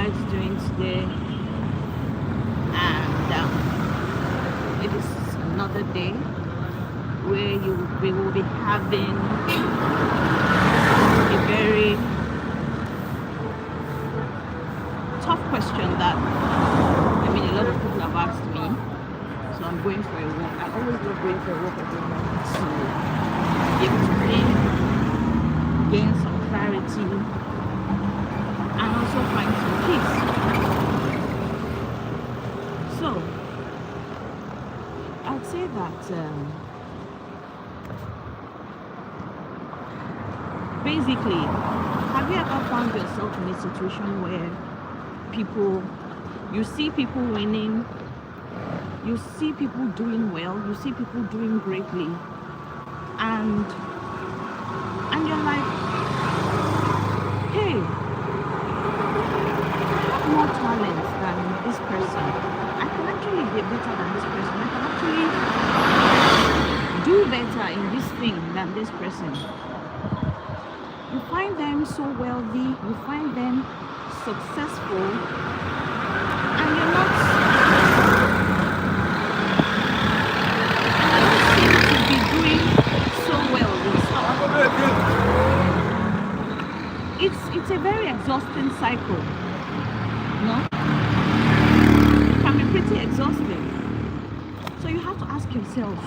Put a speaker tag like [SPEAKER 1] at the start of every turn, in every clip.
[SPEAKER 1] guys doing today? And it is another day where we will be having a very tough question that a lot of people have asked me. So I'm going for a walk. I always love going for a walk every morning to be able to gain some clarity and also find some peace. So I'd say that basically, have you ever found yourself in a situation where you see people winning, you see people doing well, you see people doing greatly, and you're like, hey, I have more talent than this person. I can actually be better than this person. I can actually do better in this thing than this person. You find them so wealthy, you find them successful, and you're not seem to be doing so well yourself. It's a very exhausting cycle, no? It can be pretty exhausting. So you have to ask yourself,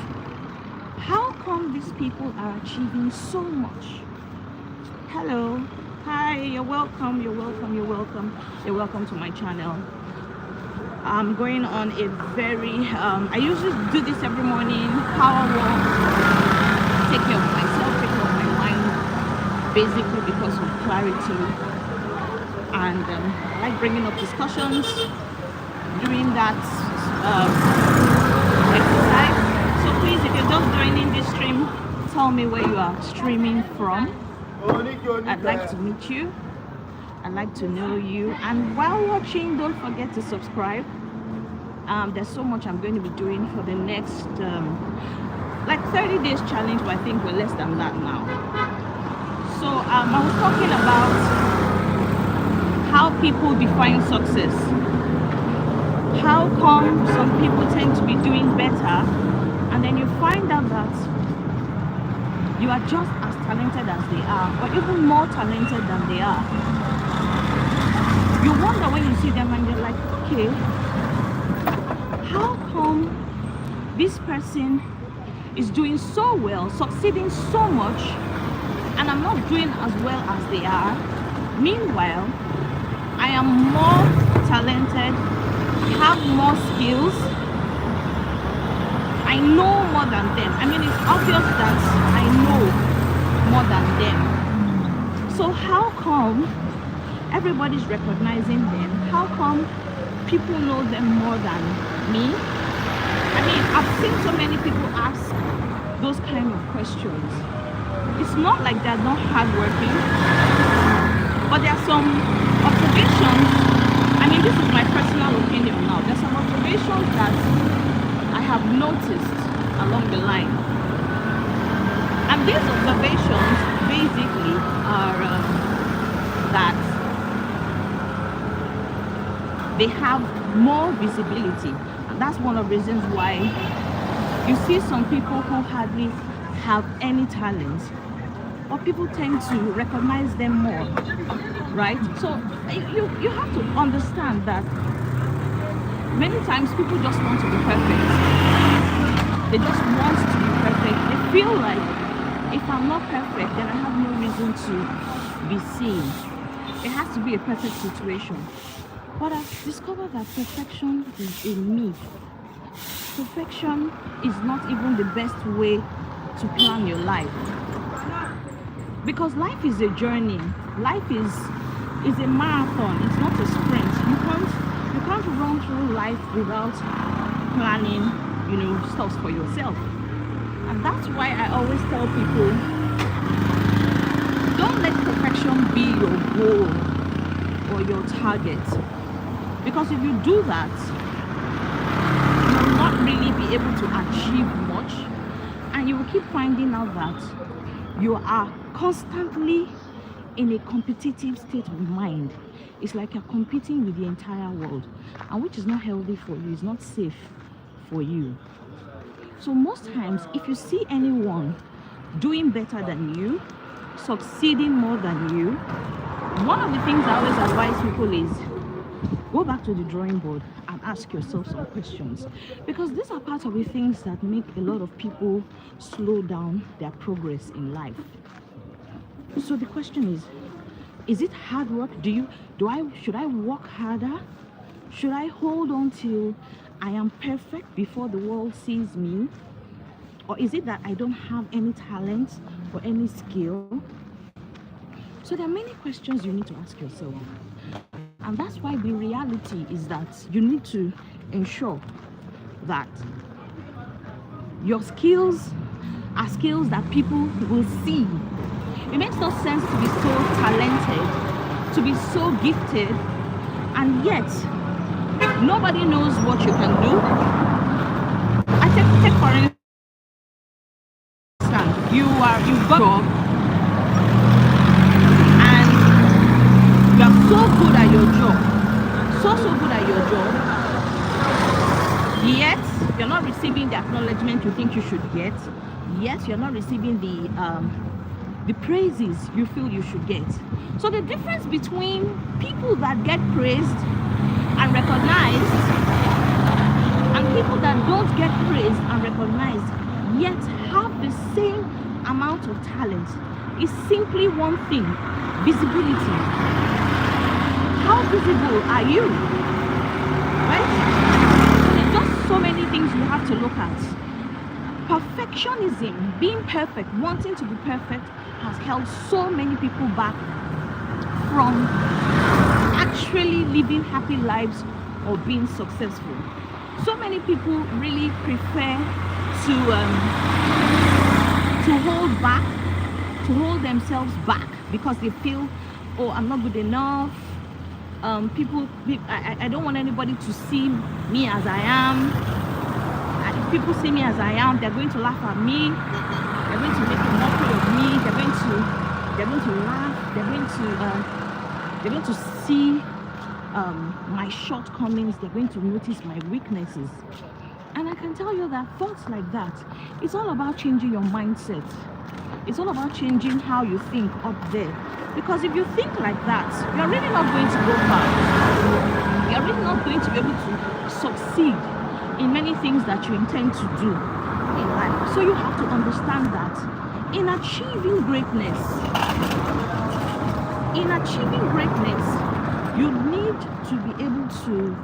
[SPEAKER 1] how come these people are achieving so much? Hello, hi, you're welcome to my channel. I'm going on a very I usually do this every morning, power walk, take care of myself, take care of my mind, basically because of clarity. And I like bringing up discussions, doing that exercise. So please, if you're just joining this stream, tell me where you are streaming from. I'd like to meet you. I'd like to know you. And while watching, don't forget to subscribe. There's so much I'm going to be doing for the next like 30 days challenge, but I think we're less than that now. So I was talking about how people define success. How come some people tend to be doing better, and then you find out that you are just as talented as they are, or even more talented than they are. You wonder when you see them and you're like, okay, how come this person is doing so well, succeeding so much, and I'm not doing as well as they are? Meanwhile, I am more talented, have more skills, I know more than them. It's obvious that I know more than them. So how come everybody's recognizing them? How come people know them more than me? I've seen so many people ask those kind of questions. It's not like they're not hardworking, but there are some observations. This is my personal opinion now. There's some observations that I have noticed along the line. And these observations basically are that they have more visibility. And that's one of the reasons why you see some people who hardly have any talent, but people tend to recognize them more, right? So you have to understand that many times people just want to be perfect. They just want to be perfect. They feel like if I'm not perfect, then I have no reason to be seen. It has to be a perfect situation. But I've discovered that perfection is a myth. Perfection is not even the best way to plan your life. Because life is a journey. Life is a marathon. It's not a sprint. You can't run through life without planning, stuff for yourself. And that's why I always tell people, don't let perfection be your goal or your target. Because if you do that, you will not really be able to achieve much, and you will keep finding out that you are constantly in a competitive state of mind. It's like you're competing with the entire world, and which is not healthy for you, it's not safe for you. So most times, if you see anyone doing better than you, succeeding more than you, one of the things I always advise people is go back to the drawing board and ask yourself some questions, because these are part of the things that make a lot of people slow down their progress in life. So the question is it hard work? Should I work harder? Should I hold on till I am perfect before the world sees me? Or is it that I don't have any talent or any skill? So there are many questions you need to ask yourself. And that's why the reality is that you need to ensure that your skills are skills that people will see. It makes no sense to be so talented, to be so gifted, and yet nobody knows what you can do. I take for instance, you've got a job and you are so good at your job, so good at your job, yet you're not receiving the acknowledgement you think you should get, yet you're not receiving the praises you feel you should get. So the difference between people that get praised and recognized and people that don't get praised and recognized yet have the same amount of talent is simply one thing: visibility. How visible are you? Right? There's just so many things you have to look at. Perfectionism, being perfect, wanting to be perfect, has held so many people back from actually living happy lives or being successful. So many people really prefer to hold themselves back because they feel, oh, I'm not good enough. I don't want anybody to see me as I am. If people see me as I am, they're going to laugh at me. They're going to make a mockery of me. They're going to laugh. They're going to see my shortcomings. They're going to notice my weaknesses. And I can tell you that thoughts like that, it's all about changing your mindset. It's all about changing how you think up there. Because if you think like that, you're really not going to go far. You're really not going to be able to succeed in many things that you intend to do in life. So you have to understand that in achieving greatness, you need to be able to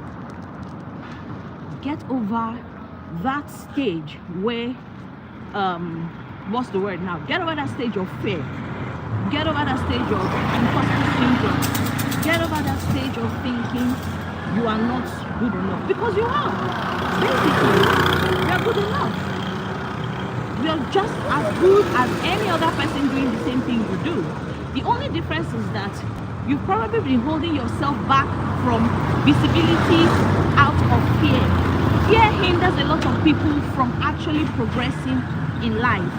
[SPEAKER 1] get over that stage where what's the word now? Get over that stage of fear. Get over that stage of imposter syndrome. Get over that stage of thinking you are not good enough, because you are. Basically, you are good enough. You are just as good as any other person doing the same thing you do. The only difference is that you've probably been holding yourself back from visibility out of fear. Fear hinders a lot of people from actually progressing in life.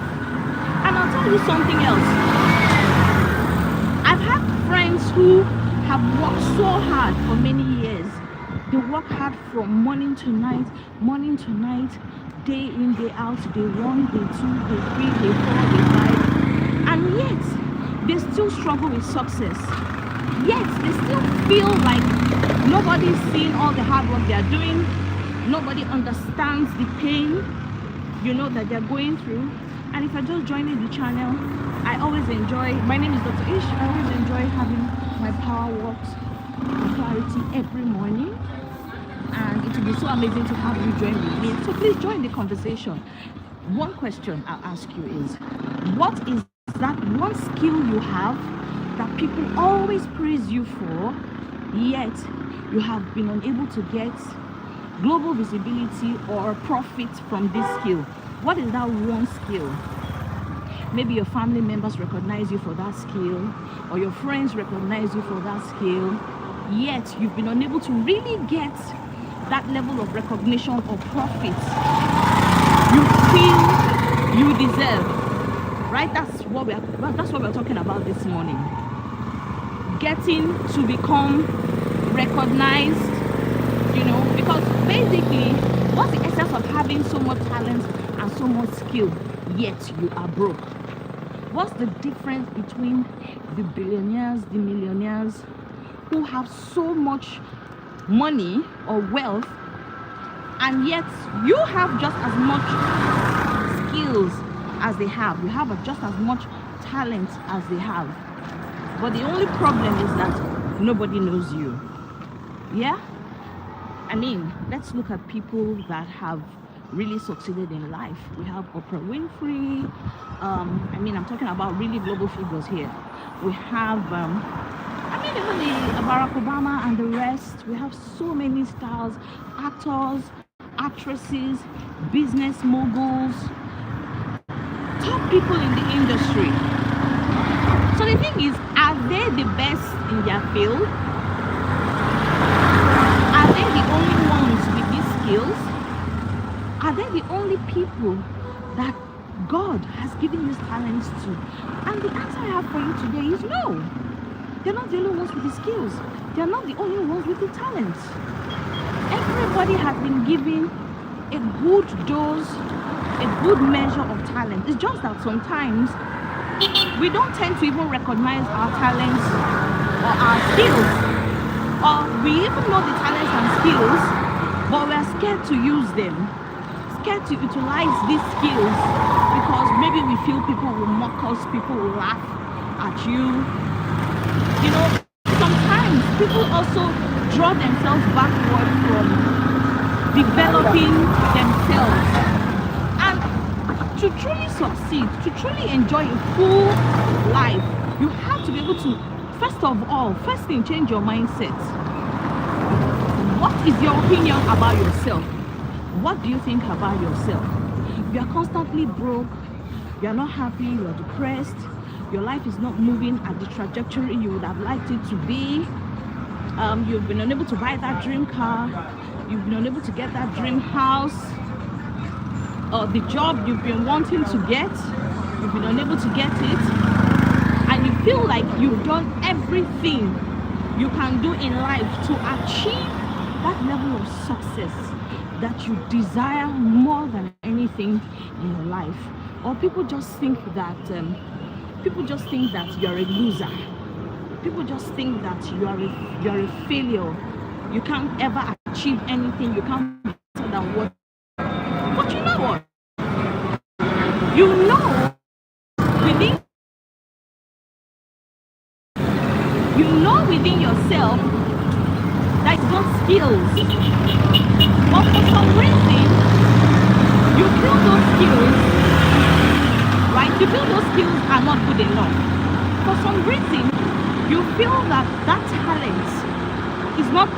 [SPEAKER 1] And I'll tell you something else. I've had friends who have worked so hard for many years. They work hard from morning to night, day in, day out, day 1, day 2, day 3, day 4, day 5. And yet, they still struggle with success. Yet, they still feel like nobody's seeing all the hard work they are doing. Nobody understands the pain, that they're going through. And if you're just joining the channel, I always enjoy, my name is Dr. Ish, I always enjoy having my power walks with clarity every morning. And it will be so amazing to have you join with me. So please join the conversation. One question I'll ask you is, what is that one skill you have that people always praise you for, yet you have been unable to get global visibility or profit from this skill? What is that one skill? Maybe your family members recognize you for that skill, or your friends recognize you for that skill, yet you've been unable to really get that level of recognition or profit you feel you deserve. Right? That's what we're talking about this morning. Getting to become recognized, because basically, what's the essence of having so much talent and so much skill, yet you are broke? What's the difference between the billionaires, the millionaires who have so much money or wealth, and yet you have just as much skills as they have? You have just as much talent as they have. But the only problem is that nobody knows you. Yeah? I mean, let's look at people that have really succeeded in life. We have Oprah Winfrey. I'm talking about really global figures here. We have, even the Barack Obama and the rest. We have so many stars, actors, actresses, business moguls, top people in the industry. So the thing is, are they the best in their field? Are they the only ones with these skills? Are they the only people that God has given these talents to? And the answer I have for you today is no. They're not the only ones with the skills. They're not the only ones with the talents. Everybody has been given a good dose, a good measure of talent. It's just that sometimes we don't tend to even recognize our talents or our skills. Or we even know the talents and skills, but we're scared to use them. Scared to utilize these skills because maybe we feel people will mock us, people will laugh at you. Sometimes people also draw themselves backward from developing themselves. And to truly succeed, to truly enjoy a full life, you have to be able to, first thing, change your mindset. What is your opinion about yourself? What do you think about yourself? You are constantly broke, you are not happy, you are depressed, your life is not moving at the trajectory you would have liked it to be. You've been unable to buy that dream car, you've been unable to get that dream house, or the job you've been wanting to get, you've been unable to get it, and you feel like you've done everything you can do in life to achieve that level of success that you desire more than anything in your life. Or people just think that you're a loser. People just think that you're a failure. You can't ever achieve anything. You can't be better than what. But you know what? You know within yourself that you've got skills. But for some reason, you feel those skills, right? You feel those skills are not good enough. For some reason, you feel that talent is not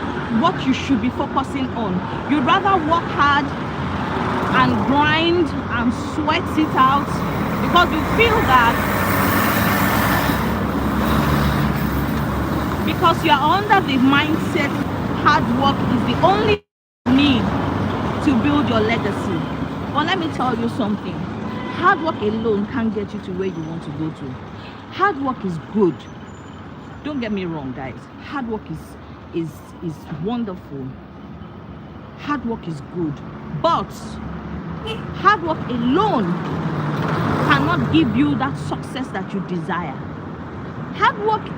[SPEAKER 1] what you should be focusing on. You'd rather work hard and grind and sweat it out because you feel that because you're under the mindset hard work is the only need to build your legacy. But let me tell you something. Hard work alone can't get you to where you want to go to. Hard work is good. Don't get me wrong, guys. Hard work is wonderful. Hard work is good. But hard work alone cannot give you that success that you desire. Hard work,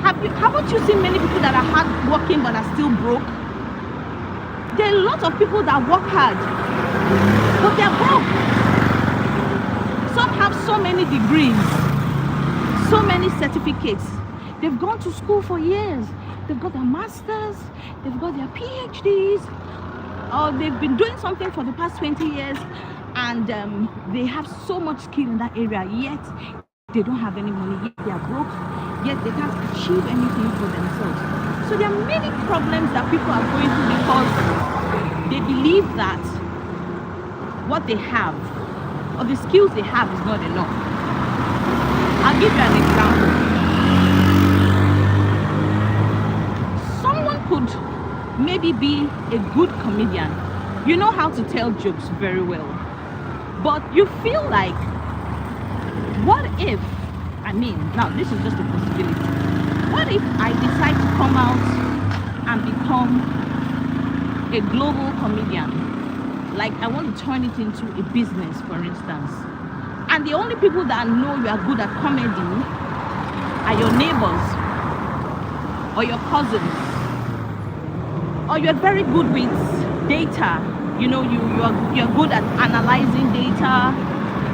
[SPEAKER 1] haven't you seen many people that are hard working but are still broke? There are a lot of people that work hard, but they're broke. Some have so many degrees, so many certificates. They've gone to school for years. They've got their masters, they've got their PhDs, or they've been doing something for the past 20 years, and they have so much skill in that area, yet they don't have any money, yet they are broke, yet they can't achieve anything for themselves. So there are many problems that people are going through because they believe that what they have or the skills they have is not enough. I'll give you an example. Someone could maybe be a good comedian. You know how to tell jokes very well. But you feel like, what if, now this is just a possibility. What if I decide to come out and become a global comedian. Like, I want to turn it into a business, for instance. And the only people that know you are good at comedy are your neighbors or your cousins, or you're very good with data. You know, you're good at analyzing data,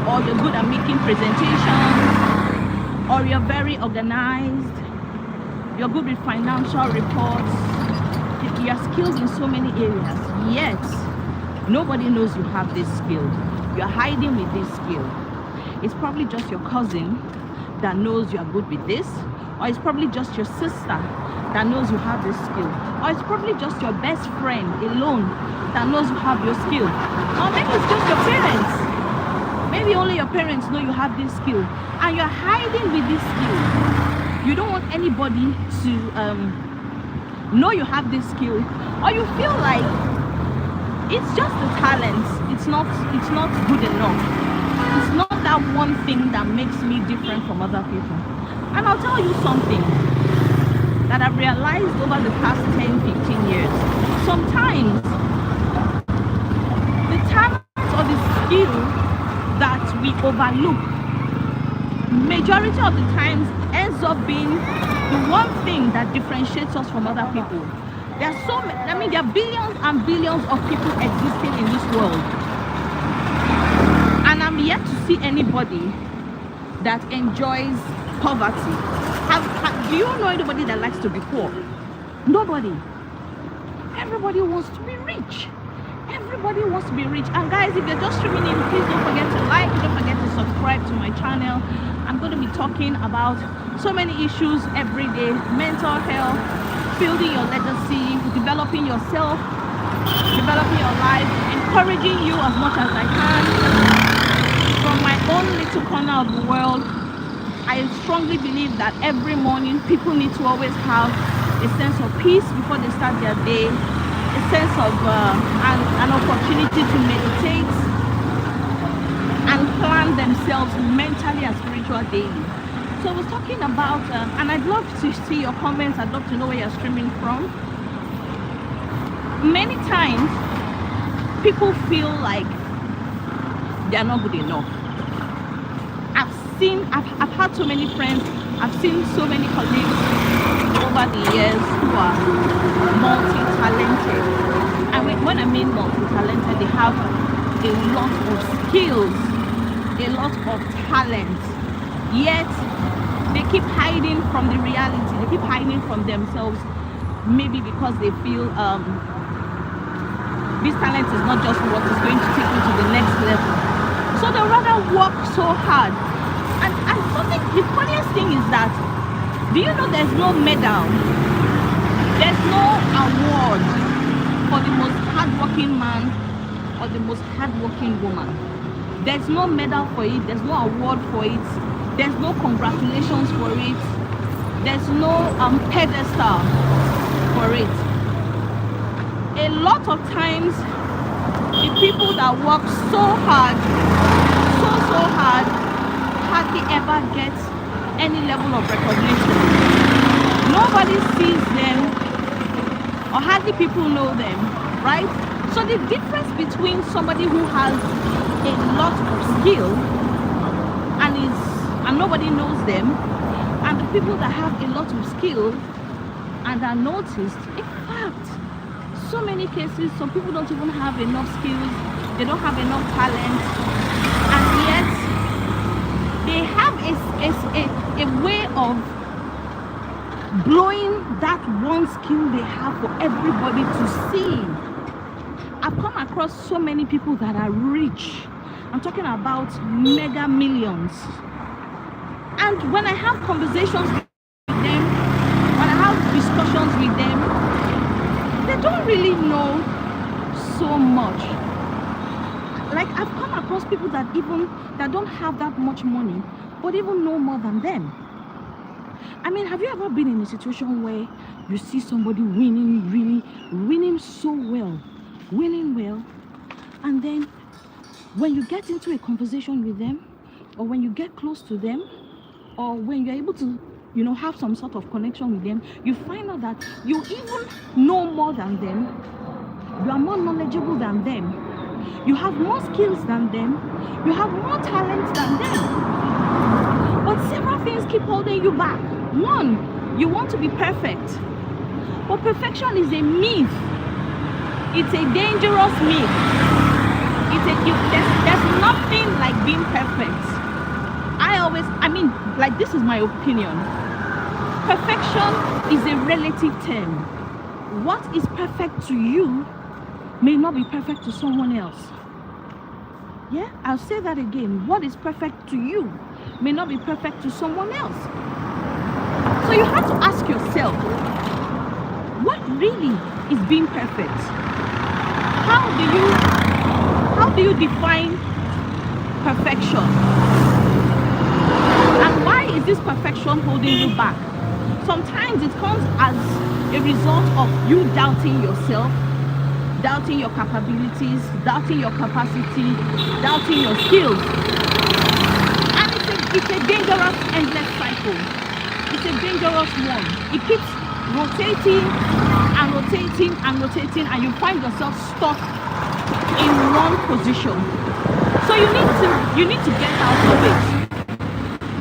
[SPEAKER 1] or you're good at making presentations, or you're very organized, you're good with financial reports, you're skilled in so many areas, yet nobody knows you have this skill. You're hiding with this skill. It's probably just your cousin that knows you're good with this, or it's probably just your sister that knows you have this skill, or it's probably just your best friend alone that knows you have your skill, or maybe it's just your parents. Maybe only your parents know you have this skill, and you're hiding with this skill. You don't want anybody to know you have this skill, or you feel like it's just the talent. It's not good enough. It's not that one thing that makes me different from other people. And I'll tell you something that I've realized over the past 10, 15 years. Sometimes the talent or the skill that we overlook, majority of the times ends up being the one thing that differentiates us from other people. There are billions and billions of people existing in this world, and I'm yet to see anybody that enjoys poverty. Do you know anybody that likes to be poor? Nobody. Everybody wants to be rich. Everybody wants to be rich. And guys, if you're just streaming in, please don't forget to like, don't forget to subscribe to my channel. I'm going to be talking about so many issues every day: mental health, building your legacy, developing yourself, developing your life, encouraging you as much as I can. From my own little corner of the world, I strongly believe that every morning people need to always have a sense of peace before they start their day, a sense of an opportunity to meditate and plan themselves mentally and spiritually daily. So I was talking about, and I'd love to see your comments. I'd love to know where you're streaming from. Many times, people feel like they're not good enough. I've had so many friends, I've seen so many colleagues over the years who are multi-talented. And when I mean multi-talented, they have a lot of skills, a lot of talent, yet they keep hiding from the reality. They keep hiding from themselves, maybe because they feel this talent is not just what is going to take me to the next level. So they rather work so hard. And something, the funniest thing is that, do you know there's no medal, there's no award for the most hardworking man or the most hardworking woman? There's no medal for it, there's no award for it, there's no congratulations for it, there's no pedestal for it. A lot of times, the people that work so hard, so hard, hardly ever get any level of recognition. Nobody sees them, or hardly people know them, right? So the difference between somebody who has a lot of skill and nobody knows them, and the people that have a lot of skill and are noticed, in fact, so many cases, some people don't even have enough skills, they don't have enough talent, and yet they have a way of blowing that one skill they have for everybody to see. I've come across so many people that are rich. I'm talking about mega millions. And when I have conversations with them, when I have discussions with them, they don't really know so much. Like, I've come across people that don't have that much money, but even know more than them. I mean, have you ever been in a situation where you see somebody winning so well, and then when you get into a conversation with them, or when you get close to them, or when you're able to, have some sort of connection with them, you find out that you even know more than them, you are more knowledgeable than them, you have more skills than them, you have more talent than them. But several things keep holding you back. One, you want to be perfect. But perfection is a myth. It's a dangerous myth. There's nothing like being perfect. This is my opinion. Perfection is a relative term. What is perfect to you may not be perfect to someone else. Yeah, I'll say that again. What is perfect to you may not be perfect to someone else. So you have to ask yourself, what really is being perfect? How do you define perfection? And why is this perfection holding you back? Sometimes it comes as a result of you doubting yourself, doubting your capabilities, doubting your capacity, doubting your skills. And it's a dangerous endless cycle. It's a dangerous one. It keeps rotating and rotating and rotating, and you find yourself stuck in one position. So you need to get out of it.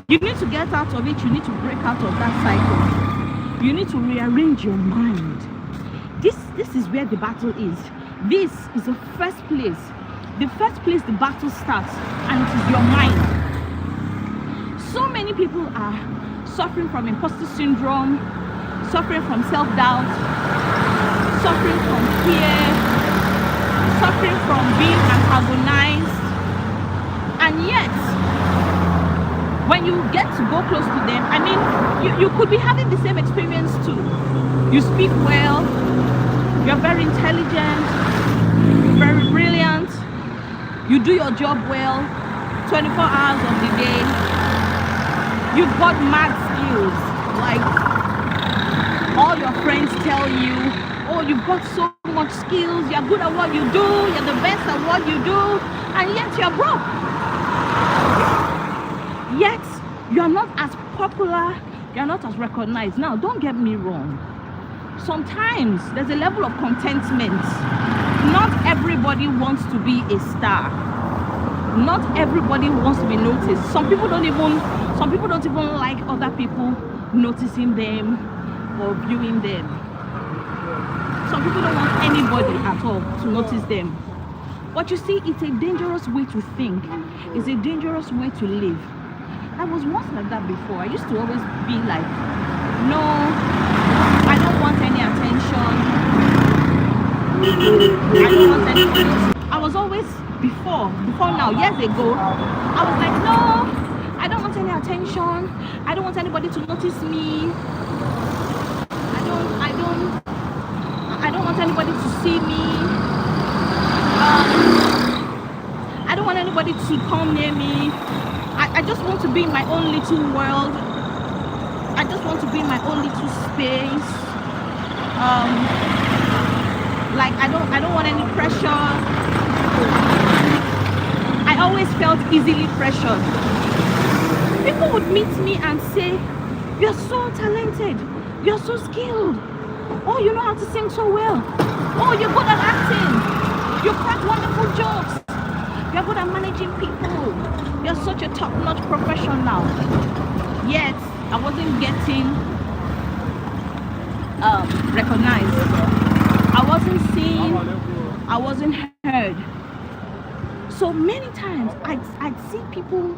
[SPEAKER 1] You need to get out of it. You need to break out of that cycle. You need to rearrange your mind. This is where the battle is. This is the first place. The first place the battle starts, and it is your mind. So many people are suffering from imposter syndrome, suffering from self-doubt, suffering from fear, suffering from being antagonized, and yet when you get to go close to them, you could be having the same experience too. You speak well, you're very intelligent, very brilliant, you do your job well, 24 hours of the day, you've got mad skills, like all your friends tell you, oh, you've got so much skills, you're good at what you do, you're the best at what you do, and yet you're broke. Yet you're not as popular, you're not as recognized. Now, don't get me wrong. Sometimes there's a level of contentment. Not everybody wants to be a star. Not everybody wants to be noticed. Some people don't even like other people noticing them or viewing them. Some people don't want anybody at all to notice them. But you see, it's a dangerous way to think. It's a dangerous way to live. I was once like that before. I used to always be like, no, I don't want any attention. I don't want anybody. I was always, before now, years ago, I was like, no, I don't want any attention. I don't want anybody to notice me. I don't want anybody to see me. I don't want anybody to come near me. I just want to be in my own little world. I just want to be in my own little space. I don't want any pressure. I always felt easily pressured. People would meet me and say, you're so talented, you're so skilled. Oh, you know how to sing so well. Oh, you're good at acting. You crack wonderful jokes. You're good at managing people. You're such a top-notch professional. Yet, I wasn't getting recognized. I wasn't seen. I wasn't heard. So many times, I'd see people,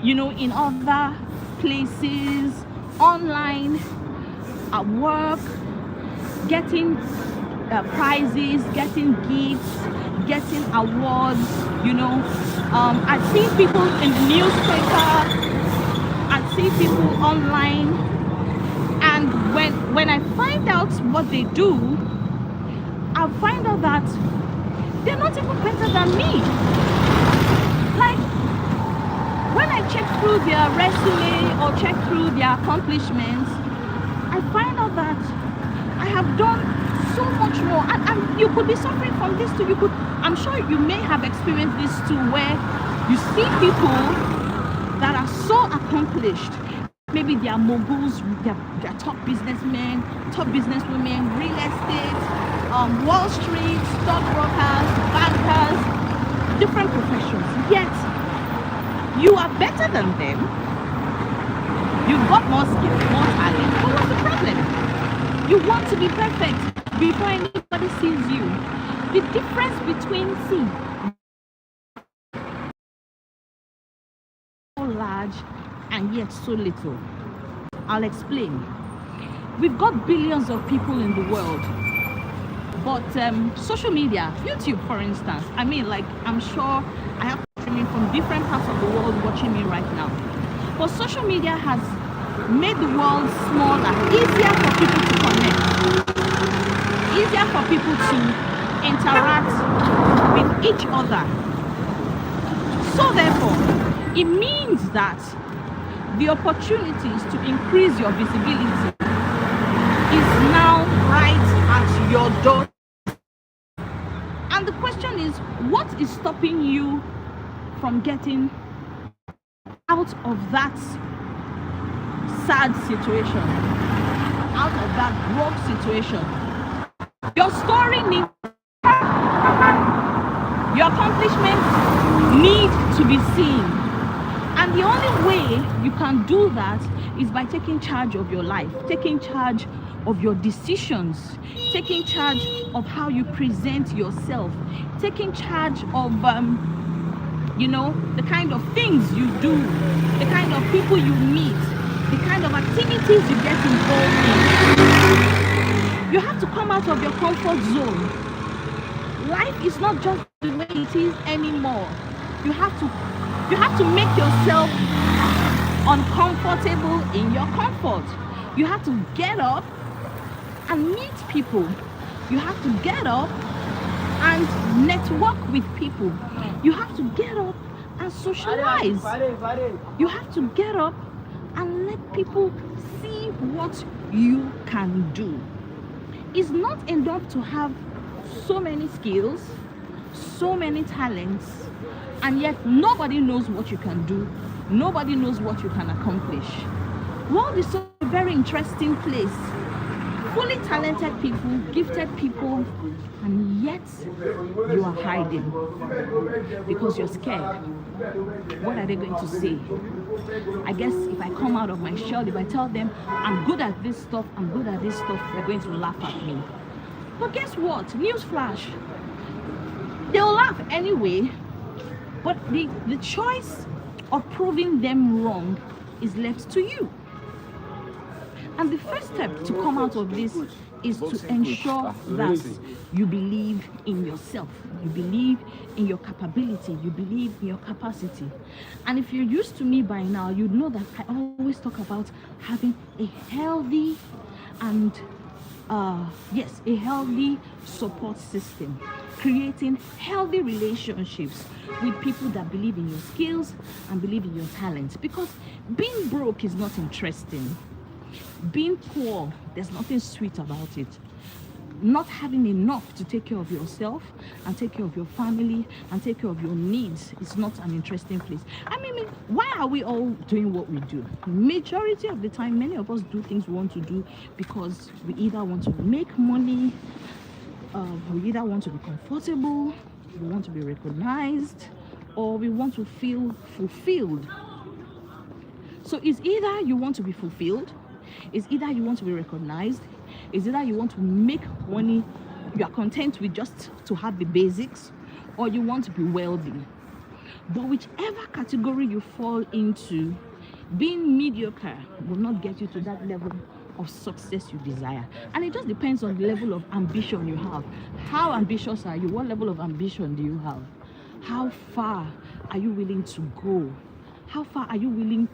[SPEAKER 1] in other places, online, at work, getting prizes, getting gifts, getting awards, I'd see people in the newspaper, I'd see people online, and when I find out what they do, I find out that they're not even better than me. Like, when I check through their resume or check through their accomplishments, I find out that I have done so much more, and you could be suffering from this too. I'm sure you may have experienced this too, where you see people that are so accomplished, Maybe they are moguls, they're top businessmen, top businesswomen, real estate, Wall Street, stockbrokers, bankers, different professions. Yet, you are better than them. You've got more skills, more talent. But what's the problem? You want to be perfect before anybody sees you. The difference between, so large and yet so little. I'll explain. We've got billions of people in the world, but social media, YouTube for instance, I mean, like, I'm sure I have people from different parts of the world watching me right now. But social media has made the world smaller, easier for people to connect, easier for people to interact with each other. So therefore, it means that the opportunities to increase your visibility is now right at your door. And the question is, what is stopping you from getting out of that sad situation, out of that broke situation? Your story needs, your accomplishments need to be seen. And the only way you can do that is by taking charge of your life, taking charge of your decisions, taking charge of how you present yourself, taking charge of the kind of things you do, the kind of people you meet, the kind of activities you get involved in. You have to come out of your comfort zone. Life is not just the way it is anymore. You have to make yourself uncomfortable in your comfort. You have to get up and meet people. You have to get up and network with people. You have to get up and socialize. You have to get up and let people see what you can do. It's not enough to have so many skills, so many talents, and yet nobody knows what you can do. Nobody knows what you can accomplish. World is a very interesting place. Fully talented people, gifted people, and yet you are hiding because you're scared. What are they going to say? I guess if I come out of my shell, if I tell them I'm good at this stuff, I'm good at this stuff, they're going to laugh at me. But guess what? Newsflash. They'll laugh anyway, but the choice of proving them wrong is left to you. And the first step to come out of this is to ensure that you believe in yourself, you believe in your capability, you believe in your capacity. And if you're used to me by now, you'd know that I always talk about having a healthy and a healthy support system, creating healthy relationships with people that believe in your skills and believe in your talents. Because being broke is not interesting. Being poor, there's nothing sweet about it. Not having enough to take care of yourself and take care of your family and take care of your needs is not an interesting place. I mean, why are we all doing what we do? Majority of the time, many of us do things we want to do because we either want to make money, we either want to be comfortable, we want to be recognized, or we want to feel fulfilled. So it's either you want to be fulfilled, it's either you want to be recognized, it's either you want to make money, you are content with just to have the basics, or you want to be wealthy. But whichever category you fall into, being mediocre will not get you to that level of success you desire. And it just depends on the level of ambition you have. How ambitious are you? What level of ambition do you have? How far are you willing to go? How far are you willing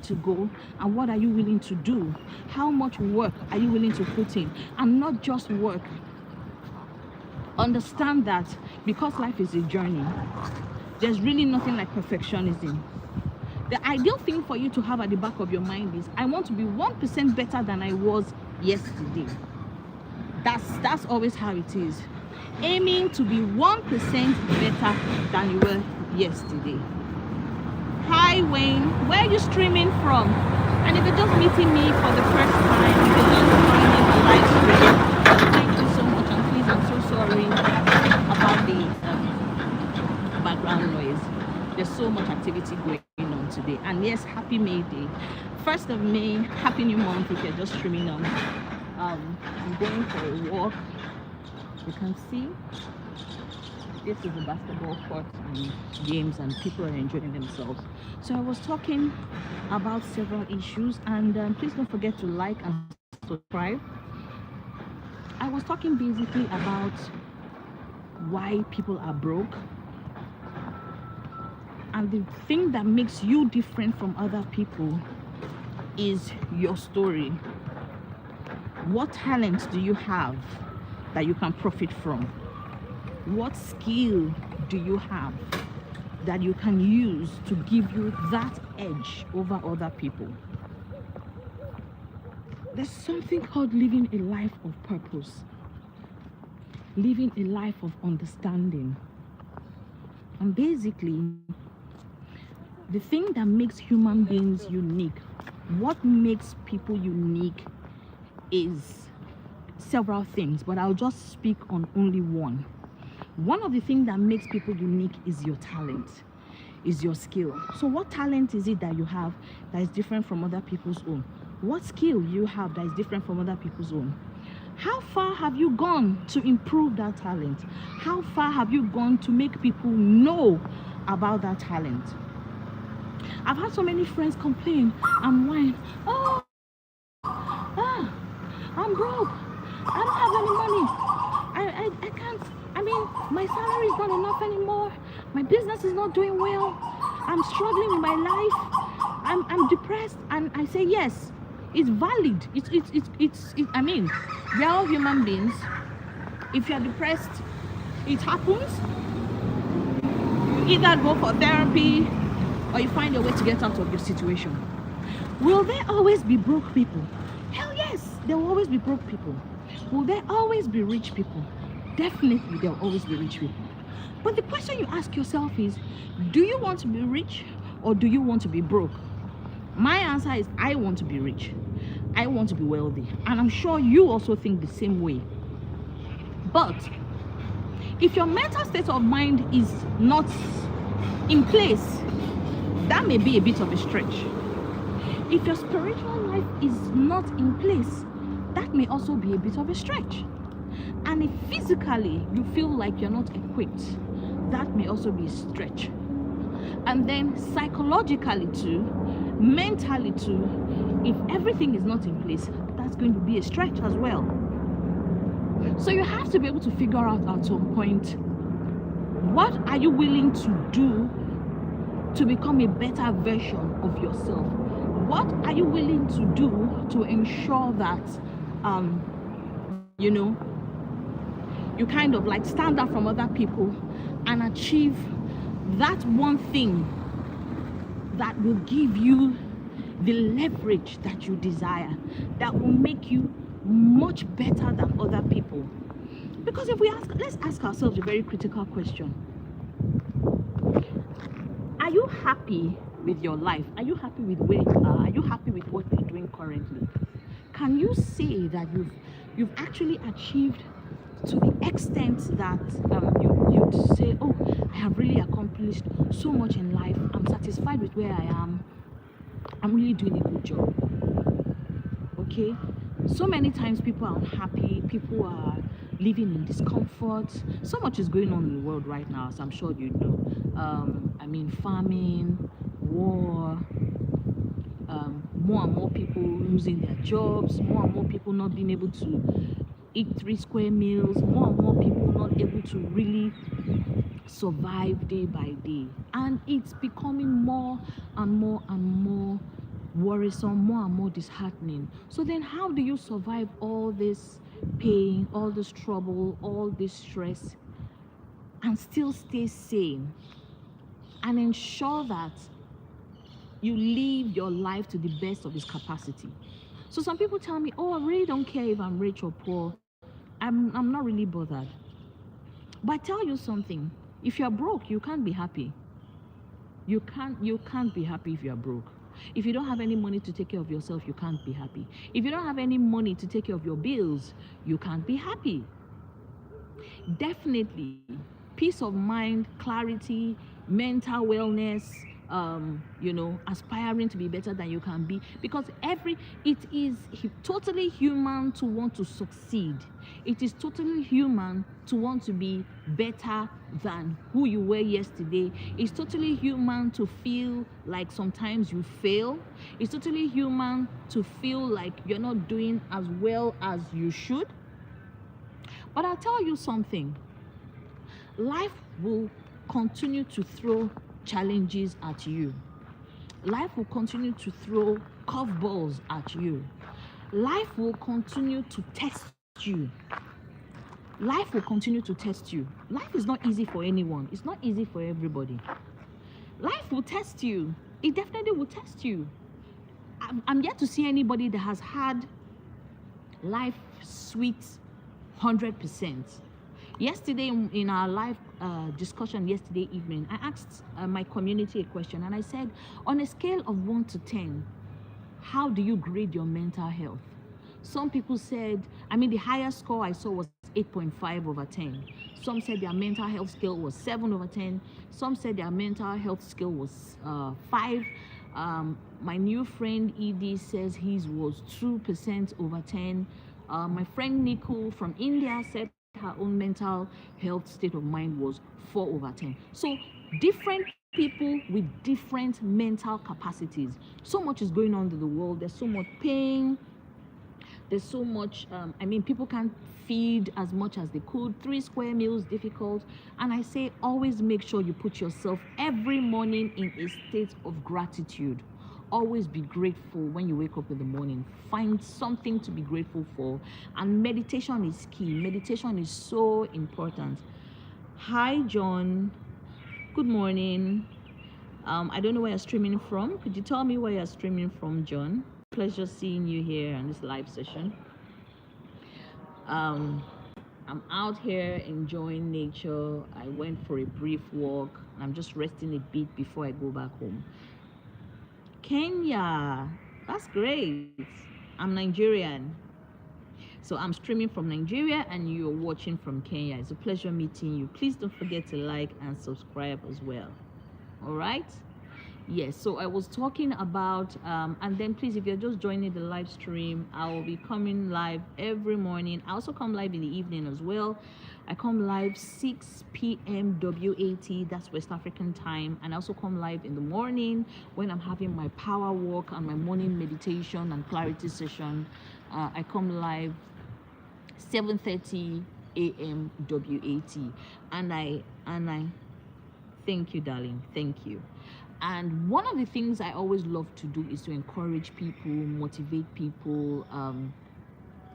[SPEAKER 1] to go, and what are you willing to do? How much work are you willing to put in? And not just work. Understand that because life is a journey, there's really nothing like perfectionism. The ideal thing for you to have at the back of your mind is, I want to be 1% better than I was yesterday. That's always how it is. Aiming to be 1% better than you were yesterday. Hi Wayne, where are you streaming from? And if you're just meeting me for the first time, if you're just joining the live stream, thank you so much. And please, I'm so sorry about the background noise. There's so much activity going on today. And yes, happy May Day. 1st of May, happy new month if you're just streaming on. I'm going for a walk. You can see this is a basketball court and games, and people are enjoying themselves. So I was talking about several issues, and please don't forget to like and subscribe. I was talking basically about why people are broke, and the thing that makes you different from other people is your story. What talent do you have that you can profit from? What skill do you have that you can use to give you that edge over other people? There's something called living a life of purpose, living a life of understanding. And basically, the thing that makes human beings unique, what makes people unique, is several things, but I'll just speak on only one. One of the things that makes people unique is your talent, is your skill. So what talent is it that you have that is different from other people's own? What skill you have that is different from other people's own? How far have you gone to improve that talent? How far have you gone to make people know about that talent? I've had so many friends complain and whine, oh, I'm broke, I don't have any money, I can't, I mean, my salary is not enough anymore, my business is not doing well, I'm struggling with my life, I'm depressed. And I say, yes, it's valid. I mean, we are all human beings. If you're depressed, it happens. You either go for therapy or you find a way to get out of your situation. Will there always be broke people? Hell yes, there will always be broke people. Will there always be rich people? Definitely there will always be rich people. But the question you ask yourself is, do you want to be rich or do you want to be broke? My answer is, I want to be rich. I want to be wealthy. And I'm sure you also think the same way. But if your mental state of mind is not in place, that may be a bit of a stretch. If your spiritual life is not in place, that may also be a bit of a stretch. And if physically you feel like you're not equipped, that may also be a stretch. And then psychologically too, mentally too, if everything is not in place, that's going to be a stretch as well. So you have to be able to figure out at some point, what are you willing to do to become a better version of yourself? What are you willing to do to ensure that you kind of like stand out from other people and achieve that one thing that will give you the leverage that you desire, that will make you much better than other people? Because if let's ask ourselves a very critical question. Are you happy with your life? Are you happy with where you are? Are you happy with what you're doing currently? Can you say that you've actually achieved to the extent that you'd say, oh, I have really accomplished so much in life, I'm satisfied with where I am, I'm really doing a good job? Okay, so many times people are unhappy, people are living in discomfort. So much is going on in the world right now, as I'm sure you know. I mean, famine, war, more and more people losing their jobs, more and more people not being able to eat 3 square meals, more and more people not able to really survive day by day. And it's becoming more and more and more worrisome, more and more disheartening. So then how do you survive all this pain, all this trouble, all this stress, and still stay sane and ensure that you live your life to the best of its capacity? So some people tell me, oh, I really don't care if I'm rich or poor. I'm not really bothered. But I tell you something, if you're broke, you can't be happy. You can't be happy if you are broke. If you don't have any money to take care of yourself, you can't be happy. If you don't have any money to take care of your bills, you can't be happy. Definitely, peace of mind, clarity, mental wellness, aspiring to be better than you can be, because it is totally human to want to succeed. It is totally human to want to be better than who you were yesterday. It's totally human to feel like sometimes you fail. It's totally human to feel like you're not doing as well as you should. But I'll tell you something, life will continue to throw challenges at you. Life will continue to throw curveballs at you. Life will continue to test you. Life will continue to test you. Life is not easy for anyone. It's not easy for everybody. Life will test you. It definitely will test you. I'm yet to see anybody that has had life sweet 100%. Yesterday, in our live discussion yesterday evening, I asked my community a question, and I said, on a scale of 1 to 10, how do you grade your mental health? Some people said, the highest score I saw was 8.5 over 10. Some said their mental health scale was 7 over 10. Some said their mental health scale was 5. My new friend Edie says his was 2% over 10. My friend Nicole from India said her own mental health state of mind was 4 over 10. So different people with different mental capacities. So much is going on in the world. There's so much pain. There's so much, people can't feed as much as they could. 3 square meals difficult. And I say, always make sure you put yourself every morning in a state of gratitude. Always be grateful when you wake up in the morning. Find something to be grateful for. And meditation is key. Meditation is so important. Hi, John. Good morning. I don't know where you're streaming from. Could you tell me where you're streaming from, John? Pleasure seeing you here on this live session. I'm out here enjoying nature. I went for a brief walk. I'm just resting a bit before I go back home. Kenya, that's great. I'm Nigerian. So I'm streaming from Nigeria and you're watching from Kenya. It's a pleasure meeting you. Please don't forget to like and subscribe as well. All right? Yes, so I was talking about, and then please, if you're just joining the live stream, I will be coming live every morning. I also come live in the evening as well. I come live 6 p.m. WAT, that's West African time. And I also come live in the morning when I'm having my power walk and my morning meditation and clarity session. I come live 7:30 a.m. WAT. And I thank you, darling. Thank you. And one of the things I always love to do is to encourage people, motivate people,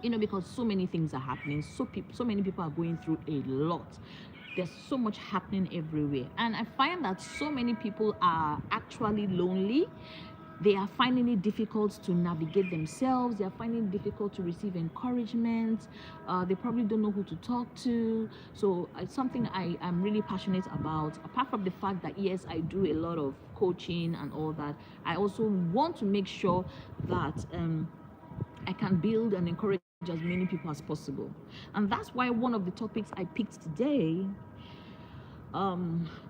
[SPEAKER 1] because so many things are happening. So many people are going through a lot. There's so much happening everywhere. And I find that so many people are actually lonely. They are finding it difficult to navigate themselves. They are finding it difficult to receive encouragement. They probably don't know who to talk to. So it's something I am really passionate about. Apart from the fact that, yes, I do a lot of coaching and all that, I also want to make sure that I can build and encourage as many people as possible. And that's why one of the topics I picked today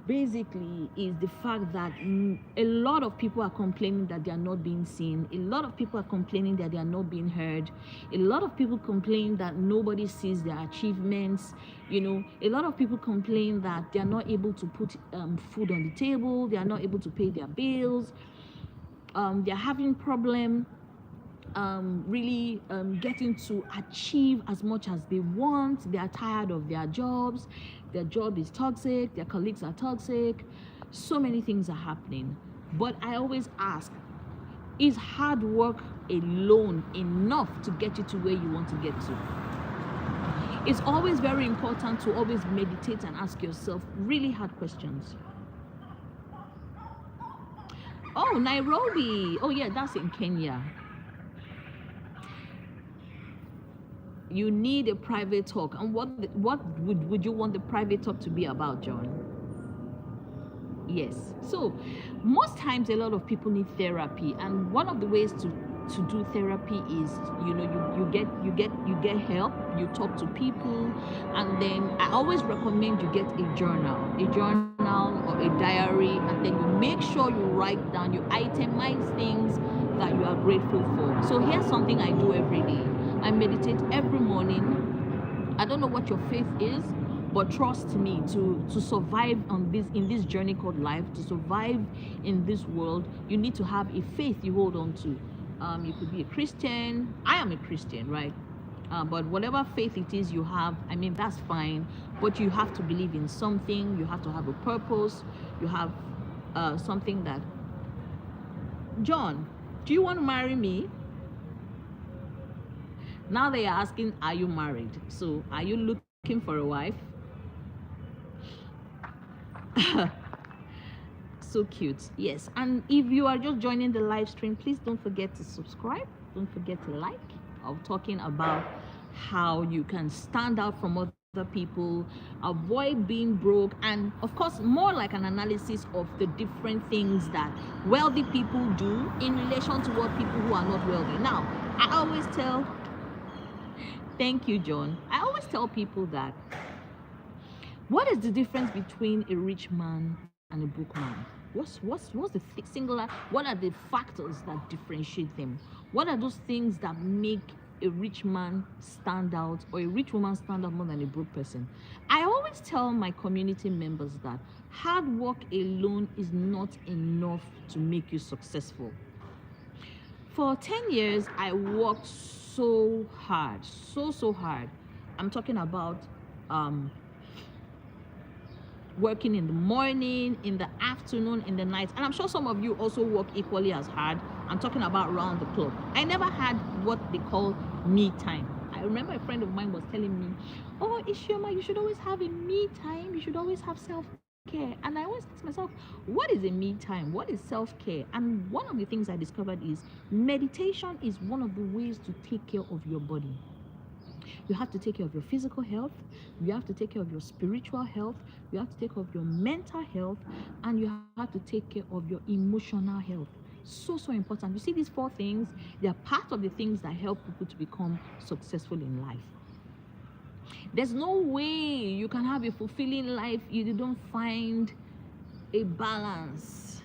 [SPEAKER 1] basically is the fact that a lot of people are complaining that they are not being seen. A lot of people are complaining that they are not being heard. A lot of people complain that nobody sees their achievements. A lot of people complain that they are not able to put food on the table. They are not able to pay their bills. They are having problem really getting to achieve as much as they want. They are tired of their jobs. Their job is toxic. Their colleagues are toxic. So many things are happening. But I always ask, is hard work alone enough to get you to where you want to get to? It's always very important to always meditate and ask yourself really hard questions. Oh, Nairobi. Oh yeah, that's in Kenya. You need a private talk. And what would you want the private talk to be about, John? Yes. So most times a lot of people need therapy, and one of the ways to do therapy is, you get help, you talk to people, and then I always recommend you get a journal or a diary, and then you make sure you write down, you itemize things that you are grateful for. So here's something I do every day. I meditate every morning. I don't know what your faith is, but trust me, to survive on this in this journey called life, to survive in this world, you need to have a faith you hold on to. You could be a Christian. I am a Christian, right? But whatever faith it is you have, I mean, that's fine. But you have to believe in something. You have to have a purpose. You have something that. John, do you want to marry me? Now they are asking, are you married? So, are you looking for a wife? So cute. Yes. And if you are just joining the live stream, please don't forget to subscribe. Don't forget to like. I'm talking about how you can stand out from other people, avoid being broke, and of course, more like an analysis of the different things that wealthy people do in relation to what people who are not wealthy. Now, I always tell, thank you, John. I always tell people that what is the difference between a rich man and a broke man? What's the singular? What are the factors that differentiate them? What are those things that make a rich man stand out or a rich woman stand out more than a broke person? I always tell my community members that hard work alone is not enough to make you successful. For 10 years, I worked so hard, so hard. I'm talking about um, working in the morning, in the afternoon, in the night. And I'm sure some of you also work equally as hard. I'm talking about round the clock. I never had what they call me time. I remember a friend of mine was telling me, oh, Ishioma, you should always have a me time. You should always have self-care. And I always ask myself, what is a me time? What is self-care? And one of the things I discovered is meditation is one of the ways to take care of your body. You have to take care of your physical health, you have to take care of your spiritual health, you have to take care of your mental health, and you have to take care of your emotional health. So important. You see, these four things, they are part of the things that help people to become successful in life. There's no way you can have a fulfilling life if you don't find a balance.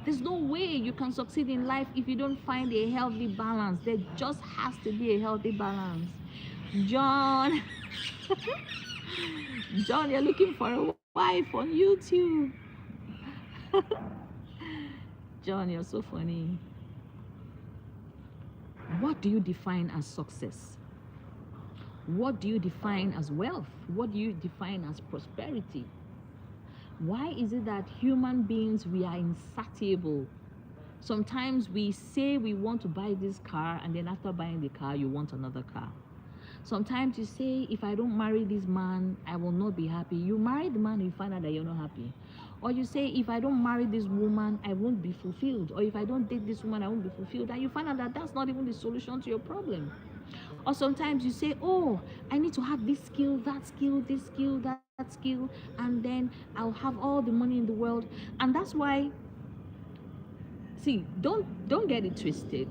[SPEAKER 1] There's no way you can succeed in life if you don't find a healthy balance. There just has to be a healthy balance. John, John, you're looking for a wife on YouTube. John, you're so funny. What do you define as success? What do you define as wealth? What do you define as prosperity? Why is it that human beings, we are insatiable? Sometimes we say we want to buy this car, and then after buying the car, you want another car. Sometimes you say, if I don't marry this man, I will not be happy. You marry the man and you find out that you're not happy. Or you say, if I don't marry this woman, I won't be fulfilled. Or if I don't date this woman, I won't be fulfilled. And you find out that that's not even the solution to your problem. Or sometimes you say, oh, I need to have this skill, that skill, this skill, that skill, and then I'll have all the money in the world. And that's why, see, don't get it twisted.